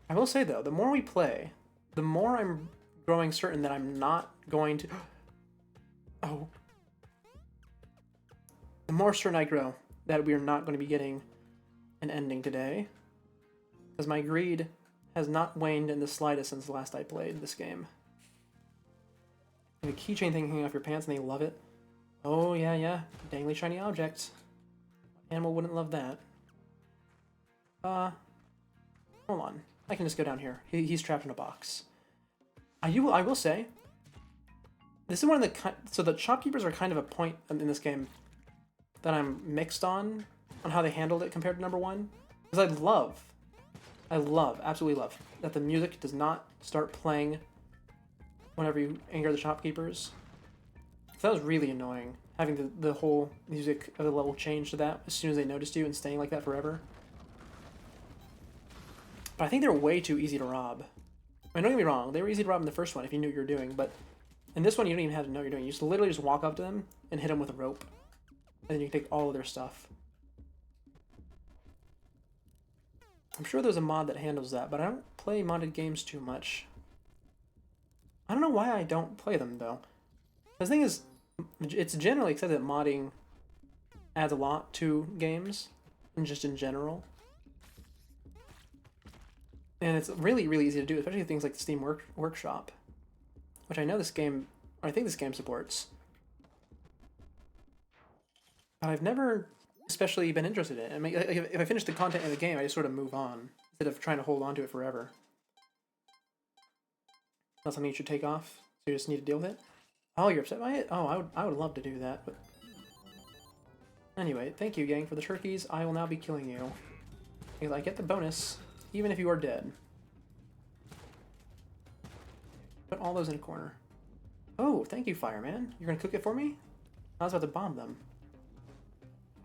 I will say, though, the more we play, the more I'm growing certain that I'm not going to... Oh. The more certain I grow that we are not going to be getting an ending today. Because my greed has not waned in the slightest since the last I played this game. And a keychain thing hanging off your pants and they love it. Oh, yeah, yeah. Dangly shiny objects. Animal wouldn't love that. Hold on. I can just go down here. He's trapped in a box. I will say, this is one of the... So the shopkeepers are kind of a point in this game that I'm mixed on how they handled it compared to number 1. Because I absolutely love, that the music does not start playing whenever you anger the shopkeepers. So that was really annoying, having the whole music of the level change to that as soon as they noticed you and staying like that forever. But I think they're way too easy to rob. I mean, don't get me wrong, they were easy to rob in the first one if you knew what you were doing, but in this one you don't even have to know what you're doing. You just literally just walk up to them and hit them with a rope. And then you can take all of their stuff. I'm sure there's a mod that handles that, but I don't play modded games too much. I don't know why I don't play them, though. The thing is, it's generally accepted that modding adds a lot to games, and just in general. And it's really, really easy to do, especially things like the Steam Workshop, which I know this game, or I think this game supports. But I've never especially been interested in it. I mean, if I finish the content in the game, I just sort of move on, instead of trying to hold on to it forever. Not something you should take off, so you just need to deal with it? Oh, you're upset by it? Oh, I would love to do that, but... Anyway, thank you, gang, for the turkeys. I will now be killing you. Because I get the bonus, even if you are dead. Put all those in a corner. Oh, thank you, fireman. You're gonna cook it for me? I was about to bomb them.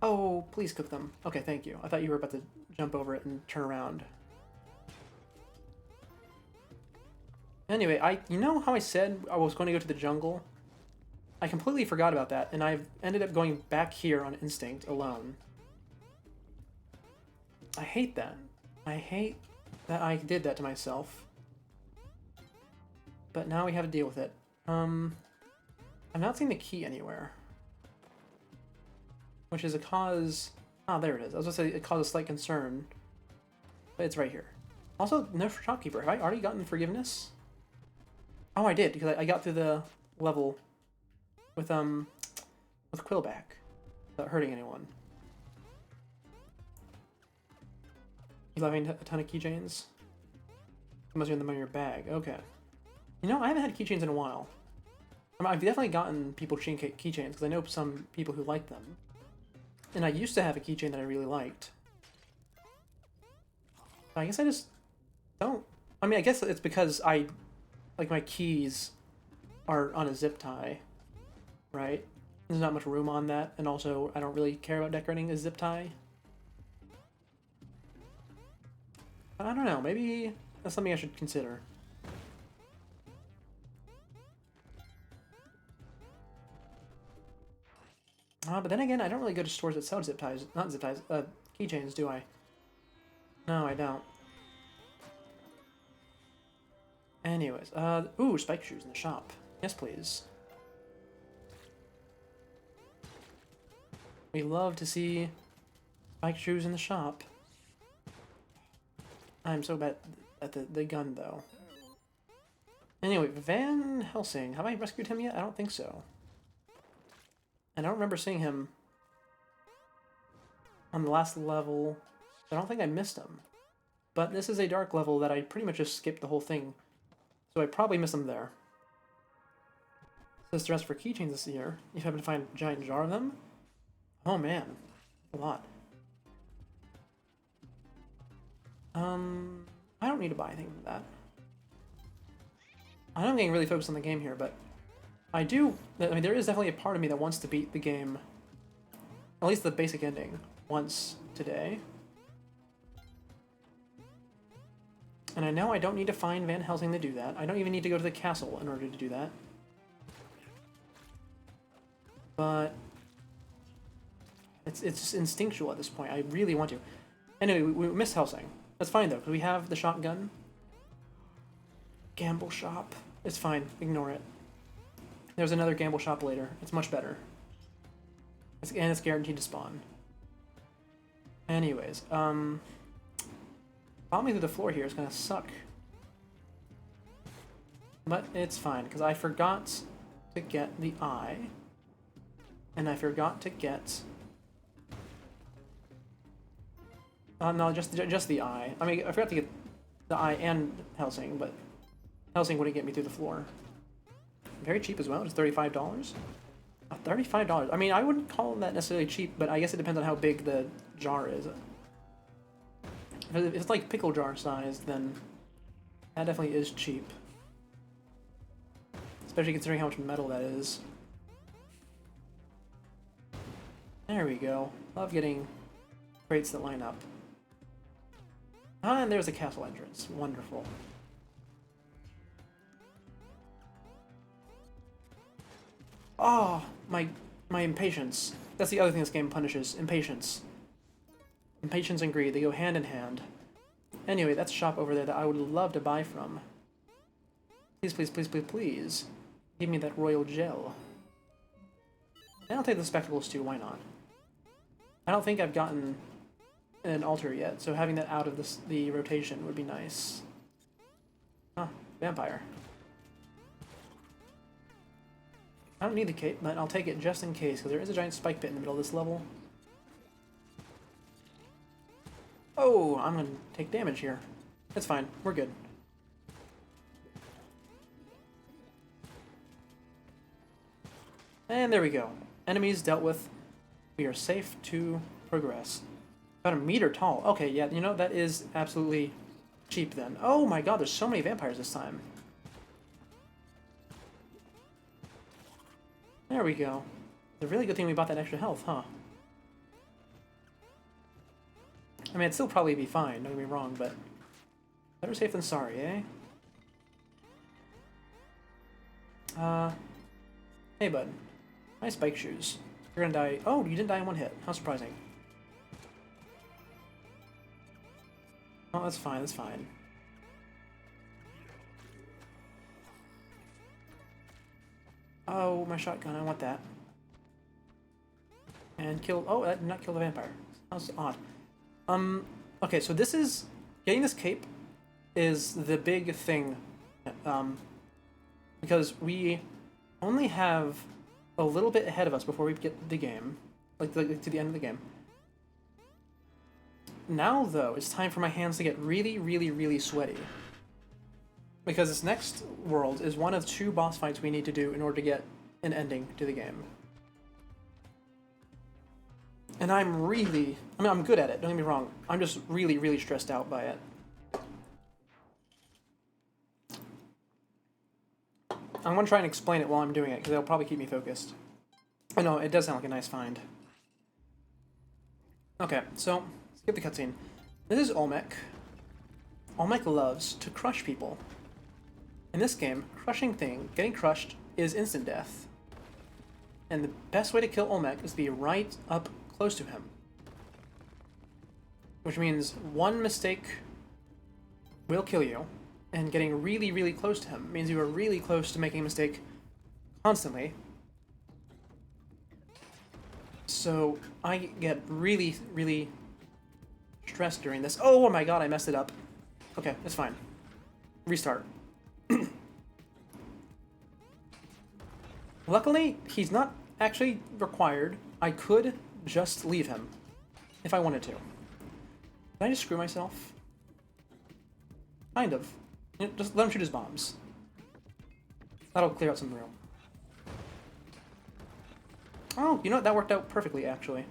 Oh, please cook them. Okay, thank you. I thought you were about to jump over it and turn around. Anyway, you know how I said I was going to go to the jungle? I completely forgot about that, and I've ended up going back here on instinct alone. I hate that. I hate that I did that to myself. But now we have to deal with it. I'm not seeing the key anywhere. Which is a cause... Ah, there it is. I was going to say it caused a slight concern. But it's right here. Also, no shopkeeper. Have I already gotten forgiveness? Oh, I did, because I got through the level with Quillback without hurting anyone. You having a ton of keychains? You must have them in your bag. Okay. You know, I haven't had keychains in a while. I've definitely gotten people keychains, because I know some people who like them. And I used to have a keychain that I really liked. I guess I just don't. I mean, I guess it's because like, my keys are on a zip tie, right? There's not much room on that, and also I don't really care about decorating a zip tie. I don't know, maybe that's something I should consider. But then again, I don't really go to stores that sell zip ties, not zip ties, keychains, do I? No, I don't. Anyways, ooh, spike shoes in the shop. Yes, please. We love to see spike shoes in the shop. I'm so bad at the gun, though. Anyway, Van Helsing. Have I rescued him yet? I don't think so. And I don't remember seeing him on the last level. I don't think I missed him. But this is a dark level that I pretty much just skipped the whole thing. So I probably missed him there. Says to rest for keychains this year. You happen to find a giant jar of them? Oh man, a lot. I don't need to buy anything from that. I know I'm getting really focused on the game here, but I do. I mean, there is definitely a part of me that wants to beat the game, at least the basic ending, once today. And I know I don't need to find Van Helsing to do that. I don't even need to go to the castle in order to do that. But it's just instinctual at this point. I really want to. Anyway, we missed Helsing. That's fine though, because we have the shotgun. Gamble shop. It's fine. Ignore it. There's another gamble shop later. It's much better. And it's guaranteed to spawn. Anyways, following me through the floor here is gonna suck. But it's fine, because I forgot to get the eye. And I forgot to get... no, just the eye. I mean, I forgot to get the eye and Helsing, but Helsing wouldn't get me through the floor. Very cheap as well, just $35. $35. I mean, I wouldn't call that necessarily cheap, but I guess it depends on how big the jar is. If it's like pickle jar size, then that definitely is cheap. Especially considering how much metal that is. There we go. Love getting crates that line up. Ah, and there's a castle entrance. Wonderful. Oh, my impatience. That's the other thing this game punishes. Impatience. Impatience and greed, they go hand in hand. Anyway, that's a shop over there that I would love to buy from. Please, please, please, please, please. Give me that royal gel. And I'll take the spectacles too, why not? I don't think I've gotten an altar yet, so having that out of the rotation would be nice. Ah, vampire. I don't need the cape, but I'll take it just in case, because there is a giant spike pit in the middle of this level. Oh, I'm gonna take damage here. That's fine, we're good. And there we go. Enemies dealt with. We are safe to progress. About 1 meter tall. Okay, yeah, you know, that is absolutely cheap then. Oh my god, there's so many vampires this time. There we go. It's a really good thing we bought that extra health, huh? I mean, it'd still probably be fine, don't get me wrong, but better safe than sorry, eh? Hey bud. Nice bike shoes. You're gonna die. Oh, you didn't die in one hit. How surprising. Oh, that's fine, that's fine. Oh, my shotgun, I want that. And kill... Oh, that did not kill the vampire. That was odd. Okay, so this is... Getting this cape is the big thing. Because we only have a little bit ahead of us before we get the game. Like, to the end of the game. Now, though, it's time for my hands to get really, really, really sweaty. Because this next world is one of 2 boss fights we need to do in order to get an ending to the game. And I'm really... I mean, I'm good at it, don't get me wrong. I'm just really, really stressed out by it. I'm going to try and explain it while I'm doing it, because it'll probably keep me focused. I know, it does sound like a nice find. Okay, so, skip the cutscene. This is Olmec. Olmec loves to crush people. In this game, getting crushed, is instant death. And the best way to kill Olmec is to be right up close to him. Which means one mistake will kill you, and getting really, really close to him means you are really close to making a mistake constantly. So I get really, really stressed during this. Oh my god, I messed it up. Okay, it's fine. Restart. Luckily, he's not actually required. I could just leave him if I wanted to. Did I just screw myself? Kind of. Just let him shoot his bombs. That'll clear out some room. Oh, you know what? That worked out perfectly, actually.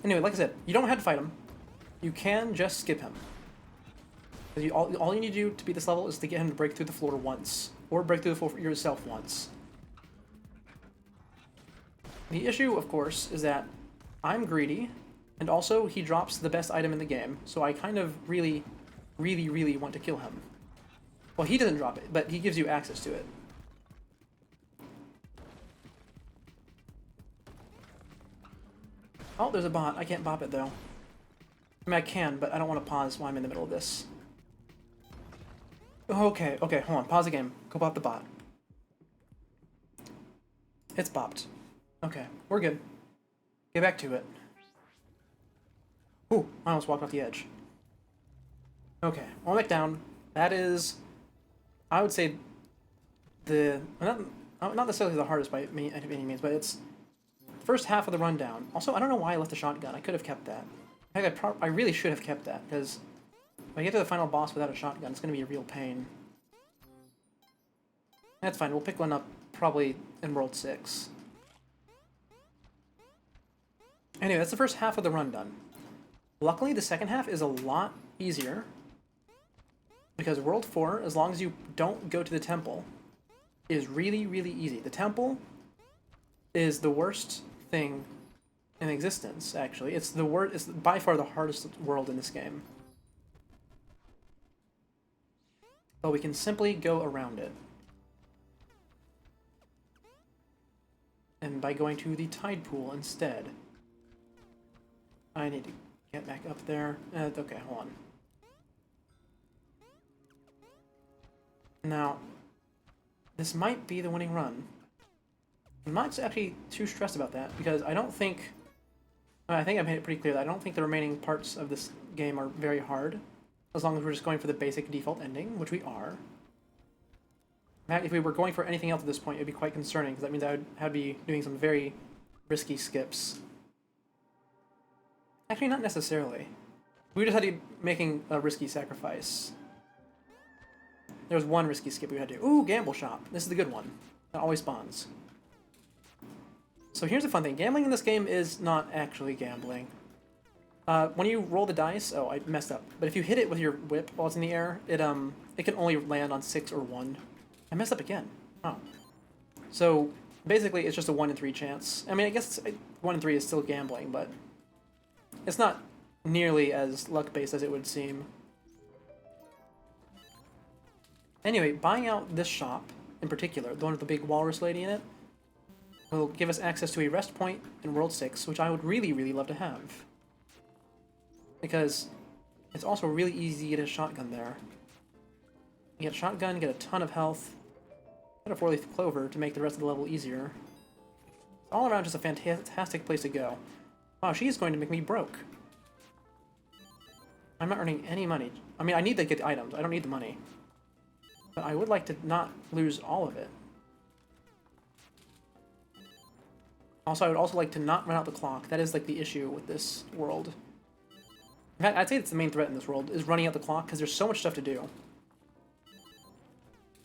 Anyway, like I said, you don't have to fight him. You can just skip him. All you need to do to beat this level is to get him to break through the floor once. Or break through the floor yourself once. The issue, of course, is that I'm greedy, and also he drops the best item in the game, so I kind of really, really, really want to kill him. Well, he doesn't drop it, but he gives you access to it. Oh, there's a bot. I can't bop it, though. I mean, I can, but I don't want to pause while I'm in the middle of this. Okay, hold on. Pause the game. Go bop the bot. It's bopped. Okay, we're good. Get back to it. Ooh, I almost walked off the edge. Okay, Olmec down. That is, I would say, not necessarily the hardest by any means, but it's the first half of the rundown. Also, I don't know why I left the shotgun. I could have kept that. In fact, I really should have kept that, because if I get to the final boss without a shotgun, it's going to be a real pain. That's fine. We'll pick one up probably in World 6. Anyway, that's the first half of the run done. Luckily, the second half is a lot easier, because World 4, as long as you don't go to the temple, is really, really easy. The temple is the worst thing in existence, actually. It's by far the hardest world in this game. But we can simply go around it. And by going to the tide pool instead. I need to get back up there. Okay, hold on. Now, this might be the winning run. I'm not actually too stressed about that, because I don't think... I think I made it pretty clear that I don't think the remaining parts of this game are very hard, as long as we're just going for the basic default ending, which we are. In fact, if we were going for anything else at this point, it would be quite concerning, because that means I would have to be doing some very risky skips. Actually, not necessarily. We just had to be making a risky sacrifice. There was one risky skip we had to do. Ooh, gamble shop. This is the good one. That always spawns. So here's the fun thing. Gambling in this game is not actually gambling. When you roll the dice... Oh, I messed up. But if you hit it with your whip while it's in the air, it can only land on 6 or 1. I messed up again. Oh. So, basically, it's just a 1 in 3 chance. I mean, I guess 1 in 3 is still gambling, but... it's not nearly as luck-based as it would seem. Anyway, buying out this shop, in particular, the one with the big walrus lady in it, will give us access to a rest point in World 6, which I would really, really love to have. Because it's also really easy to get a shotgun there. You get a shotgun, get a ton of health, get a 4-leaf clover to make the rest of the level easier. It's all around just a fantastic place to go. Wow, she's going to make me broke. I'm not earning any money. I mean, I need to get the items. I don't need the money. But I would like to not lose all of it. Also, I would also like to not run out the clock. That is, like, the issue with this world. In fact, I'd say it's the main threat in this world, is running out the clock, because there's so much stuff to do.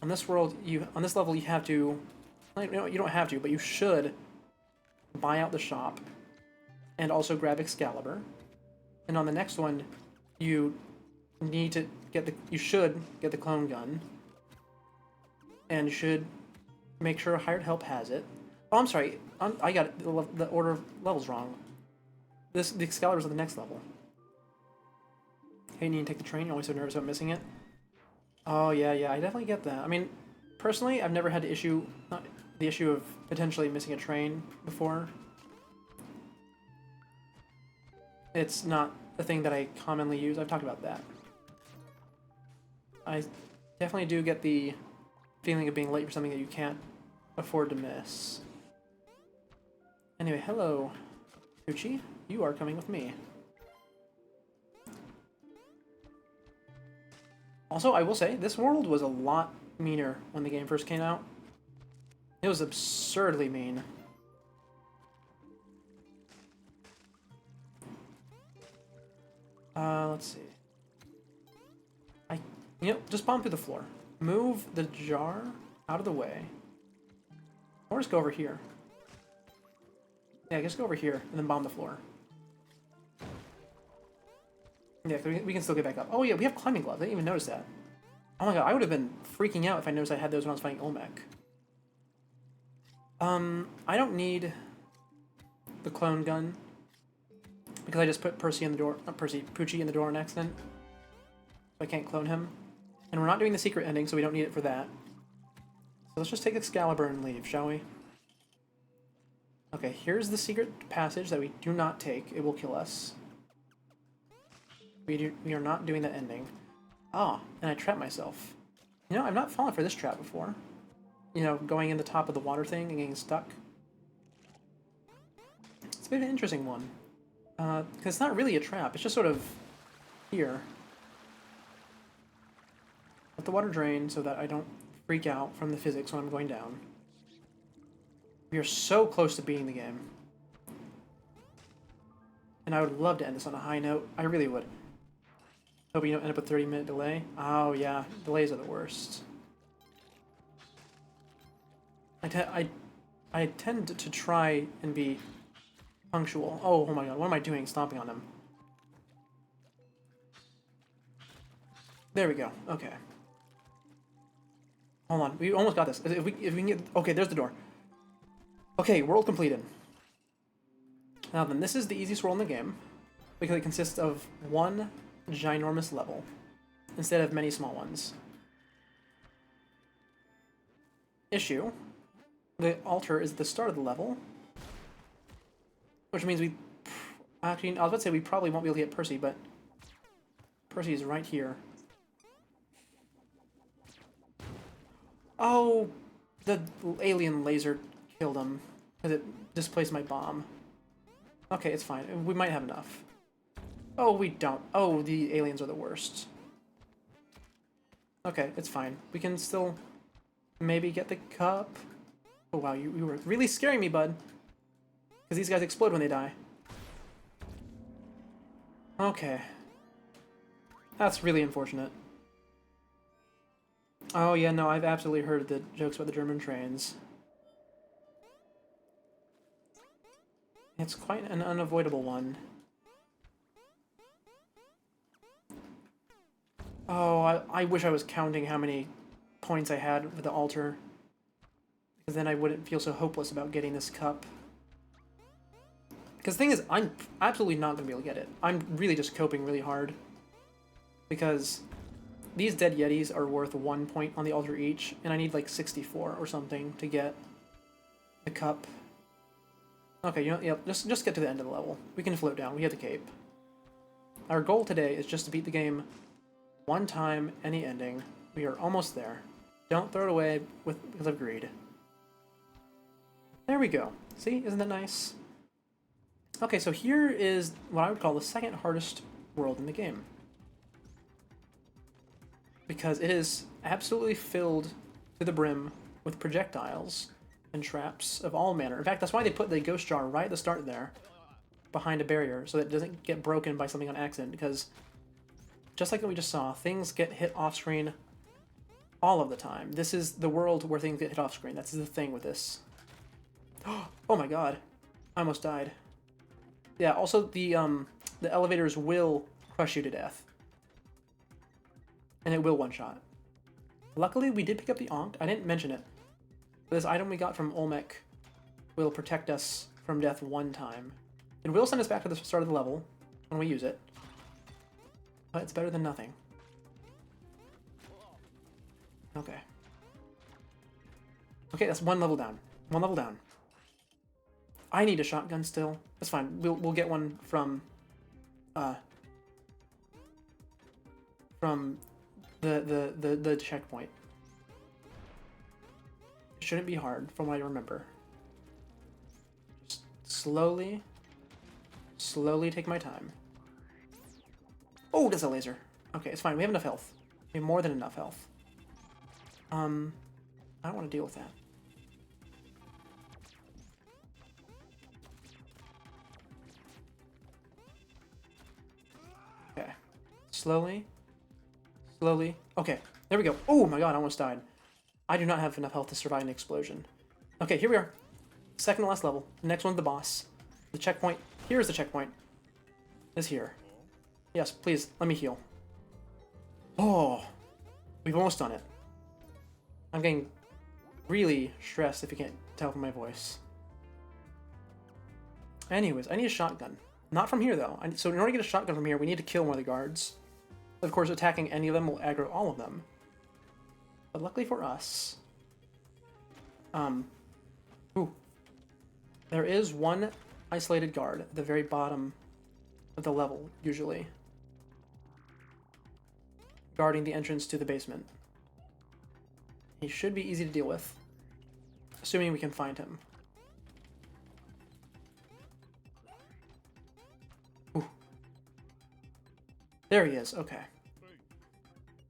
On this world, on this level, you have to... You don't have to, but you should buy out the shop. and also grab Excalibur. And on the next one, you need to get the, you should get the clone gun. And you should make sure Hired Help has it. Oh, I'm sorry. I got it, the order of levels wrong. The Excalibur's on the next level. Hey, you need to take the train. You're always so nervous about missing it. Oh, yeah, I definitely get that. I mean, personally, I've never had the issue of potentially missing a train before. It's not a thing that I commonly use. I've talked about that. I definitely do get the feeling of being late for something that you can't afford to miss. Anyway, hello, Uchi. You are coming with me. Also, I will say, this world was a lot meaner when the game first came out. It was absurdly mean. Let's see. You know, just bomb through the floor. Move the jar out of the way. Or just go over here. Yeah, just go over here and then bomb the floor. Yeah, we can still get back up. Oh yeah, we have climbing gloves. I didn't even notice that. Oh my god, I would have been freaking out if I noticed I had those when I was fighting Olmec. I don't need the clone gun because I just put Poochie in the door on accident. So I can't clone him. And we're not doing the secret ending, so we don't need it for that. So let's just take Excalibur and leave, shall we? Okay, here's the secret passage that we do not take. It will kill us. We are not doing that ending. Ah, and I trapped myself. You know, I've not fallen for this trap before. You know, going in the top of the water thing and getting stuck. It's a bit of an interesting one. Because it's not really a trap, it's just sort of here. Let the water drain so that I don't freak out from the physics when I'm going down. We are so close to beating the game. And I would love to end this on a high note. I really would. Hope you don't end up with a 30-minute delay. Oh yeah, delays are the worst. I tend to try and be punctual. Oh my god, what am I doing? Stomping on them. There we go. Okay. Hold on, we almost got this. If we can get... Okay, there's the door. Okay, world completed. Now then, this is the easiest world in the game, because it consists of one ginormous level, instead of many small ones. Issue. The altar is at the start of the level, which means we... Actually, I was about to say we probably won't be able to get Percy, but Percy is right here. Oh, the alien laser killed him because it displaced my bomb. Okay, it's fine. We might have enough. Oh, we don't. Oh, the aliens are the worst. Okay, it's fine. We can still maybe get the cup. Oh wow, you were really scaring me, bud. Because these guys explode when they die. Okay. That's really unfortunate. Oh yeah, no, I've absolutely heard the jokes about the German trains. It's quite an unavoidable one. Oh, I wish I was counting how many points I had with the altar. Because then I wouldn't feel so hopeless about getting this cup. Because the thing is, I'm absolutely not going to be able to get it. I'm really just coping really hard. Because these dead Yetis are worth 1 point on the altar each, and I need like 64 or something to get the cup. Okay, you know, yeah, just get to the end of the level. We can float down. We have the cape. Our goal today is just to beat the game one time, any ending. We are almost there. Don't throw it away because of greed. There we go. See? Isn't that nice? Okay, so here is what I would call the second hardest world in the game. Because it is absolutely filled to the brim with projectiles and traps of all manner. In fact, that's why they put the ghost jar right at the start there, behind a barrier, so that it doesn't get broken by something on accident, because just like what we just saw, things get hit off-screen all of the time. This is the world where things get hit off-screen. That's the thing with this. Oh my god. I almost died. Yeah, also the elevators will crush you to death. And it will one-shot. Luckily, we did pick up the Ankh. I didn't mention it. This item we got from Olmec will protect us from death one time. It will send us back to the start of the level when we use it. But it's better than nothing. Okay. Okay, that's one level down. One level down. I need a shotgun still. That's fine. We'll get one from the checkpoint. It shouldn't be hard from what I remember. Just slowly take my time. Oh, that's a laser. Okay, it's fine. We have enough health. We have more than enough health. I don't want to deal with that. Okay. Slowly. Okay, there we go. Oh my god, I almost died. I do not have enough health to survive an explosion. Okay, here we are. Second to last level. The next one's the boss. The checkpoint. Here's the checkpoint. Is here. Yes, please, let me heal. Oh, we've almost done it. I'm getting really stressed if you can't tell from my voice. Anyways, I need a shotgun. Not from here, though. So in order to get a shotgun from here, we need to kill one of the guards. Of course, attacking any of them will aggro all of them. But luckily for us... there is one isolated guard at the very bottom of the level, usually. Guarding the entrance to the basement. He should be easy to deal with. Assuming we can find him. Ooh. There he is, okay.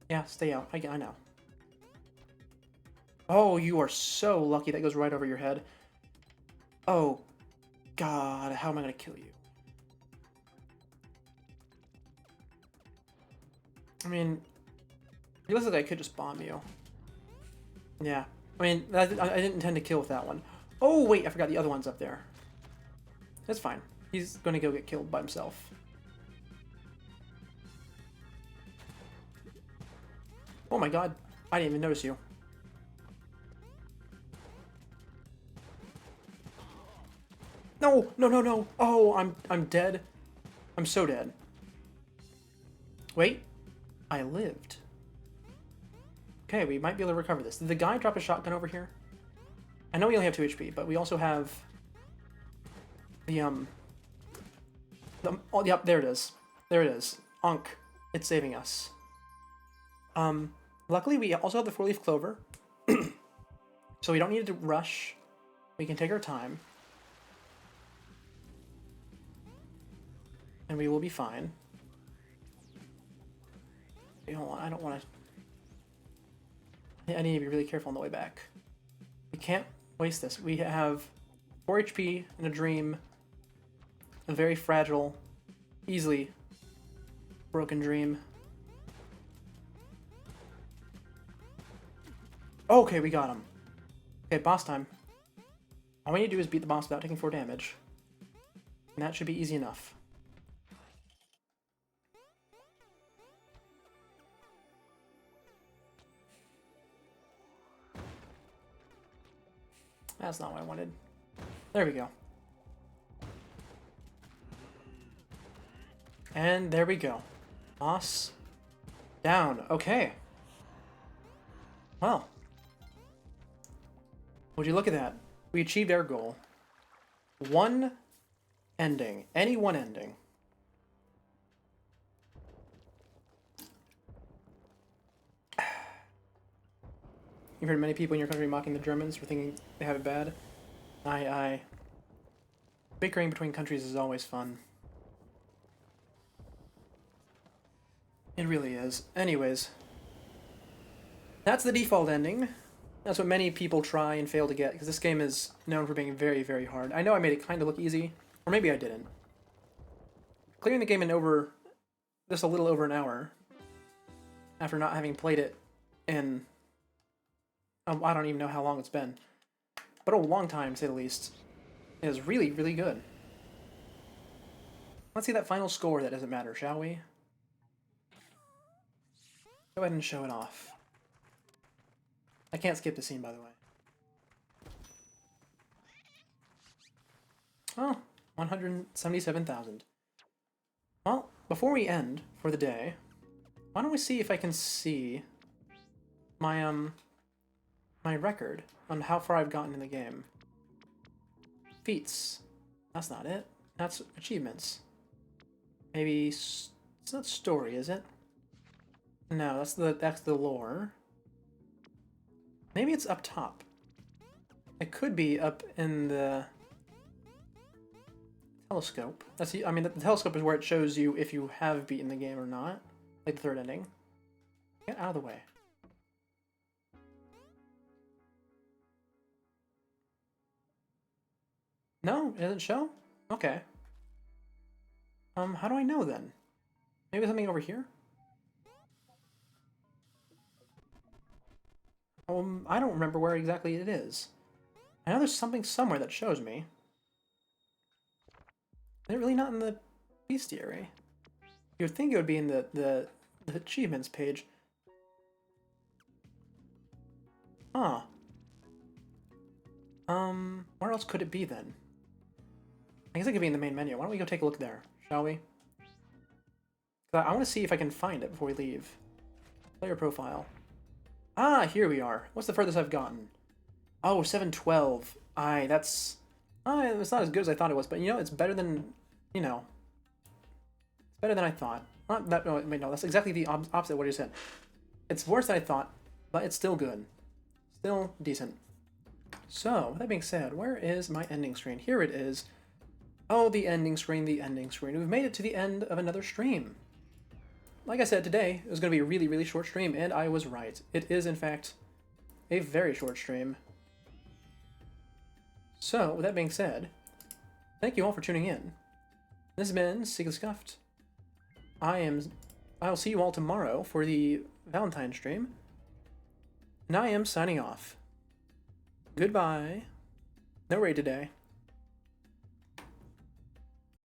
Yeah, stay out. I know. Oh, you are so lucky that goes right over your head. Oh, God, how am I going to kill you? I mean, realistically, I could just bomb you. Yeah. I mean, I didn't intend to kill with that one. Oh, wait, I forgot the other one's up there. That's fine. He's going to go get killed by himself. Oh my god, I didn't even notice you. No, no, no, no. Oh, I'm dead. I'm so dead. Wait, I lived. Okay, we might be able to recover this. Did the guy drop a shotgun over here? I know we only have 2 HP, but we also have the oh, yep, there it is. There it is. Ankh. It's saving us. Luckily we also have the 4-leaf clover. So we don't need to rush. We can take our time. And we will be fine. Wait, hold on, I don't want to... I need to be really careful on the way back. We can't waste this. We have 4 HP and a dream. A very fragile, easily broken dream. Okay, we got him. Okay, boss time. All we need to do is beat the boss without taking 4 damage. And that should be easy enough. That's not what I wanted. There we go. And there we go. Boss down. Okay. Well. Would you look at that? We achieved our goal. One ending. Any one ending. You've heard many people in your country mocking the Germans for thinking they have it bad. Bickering between countries is always fun. It really is. Anyways. That's the default ending. That's what many people try and fail to get, because this game is known for being very, very hard. I know I made it kind of look easy, or maybe I didn't. Clearing the game in just a little over an hour, after not having played it in... I don't even know how long it's been. But a long time, to say the least. It is really, really good. Let's see that final score that doesn't matter, shall we? Go ahead and show it off. I can't skip the scene, by the way. Oh, 177,000. Well, before we end for the day, why don't we see if I can see my, my record on how far I've gotten in the game. Feats. That's not it. That's achievements. Maybe it's not story, is it? No, that's the lore. Maybe it's up top. It could be up in the telescope. That's I mean the telescope is where it shows you if you have beaten the game or not. Like the third ending. Get out of the way. No, it doesn't show? Okay. How do I know then? Maybe something over here? I don't remember where exactly it is. I know there's something somewhere that shows me. Is it really not in the bestiary? You would think it would be in the achievements page. Huh. Where else could it be then? I guess it could be in the main menu. Why don't we go take a look there, shall we? I want to see if I can find it before we leave. Player profile. Ah, here we are. What's the furthest I've gotten? Oh, 712. That's... it's not as good as I thought it was, but you know, it's better than... You know... It's better than I thought. Not that... No, wait, no, that's exactly the opposite of what you said. It's worse than I thought, but it's still good. Still decent. So, with that being said, where is my ending screen? Here it is. Oh, the ending screen, the ending screen. We've made it to the end of another stream. Like I said, today it was going to be a really, really short stream, and I was right. It is, in fact, a very short stream. So, with that being said, thank you all for tuning in. This has been Secret Scuffed. I'll see you all tomorrow for the Valentine stream. And I am signing off. Goodbye. No raid today.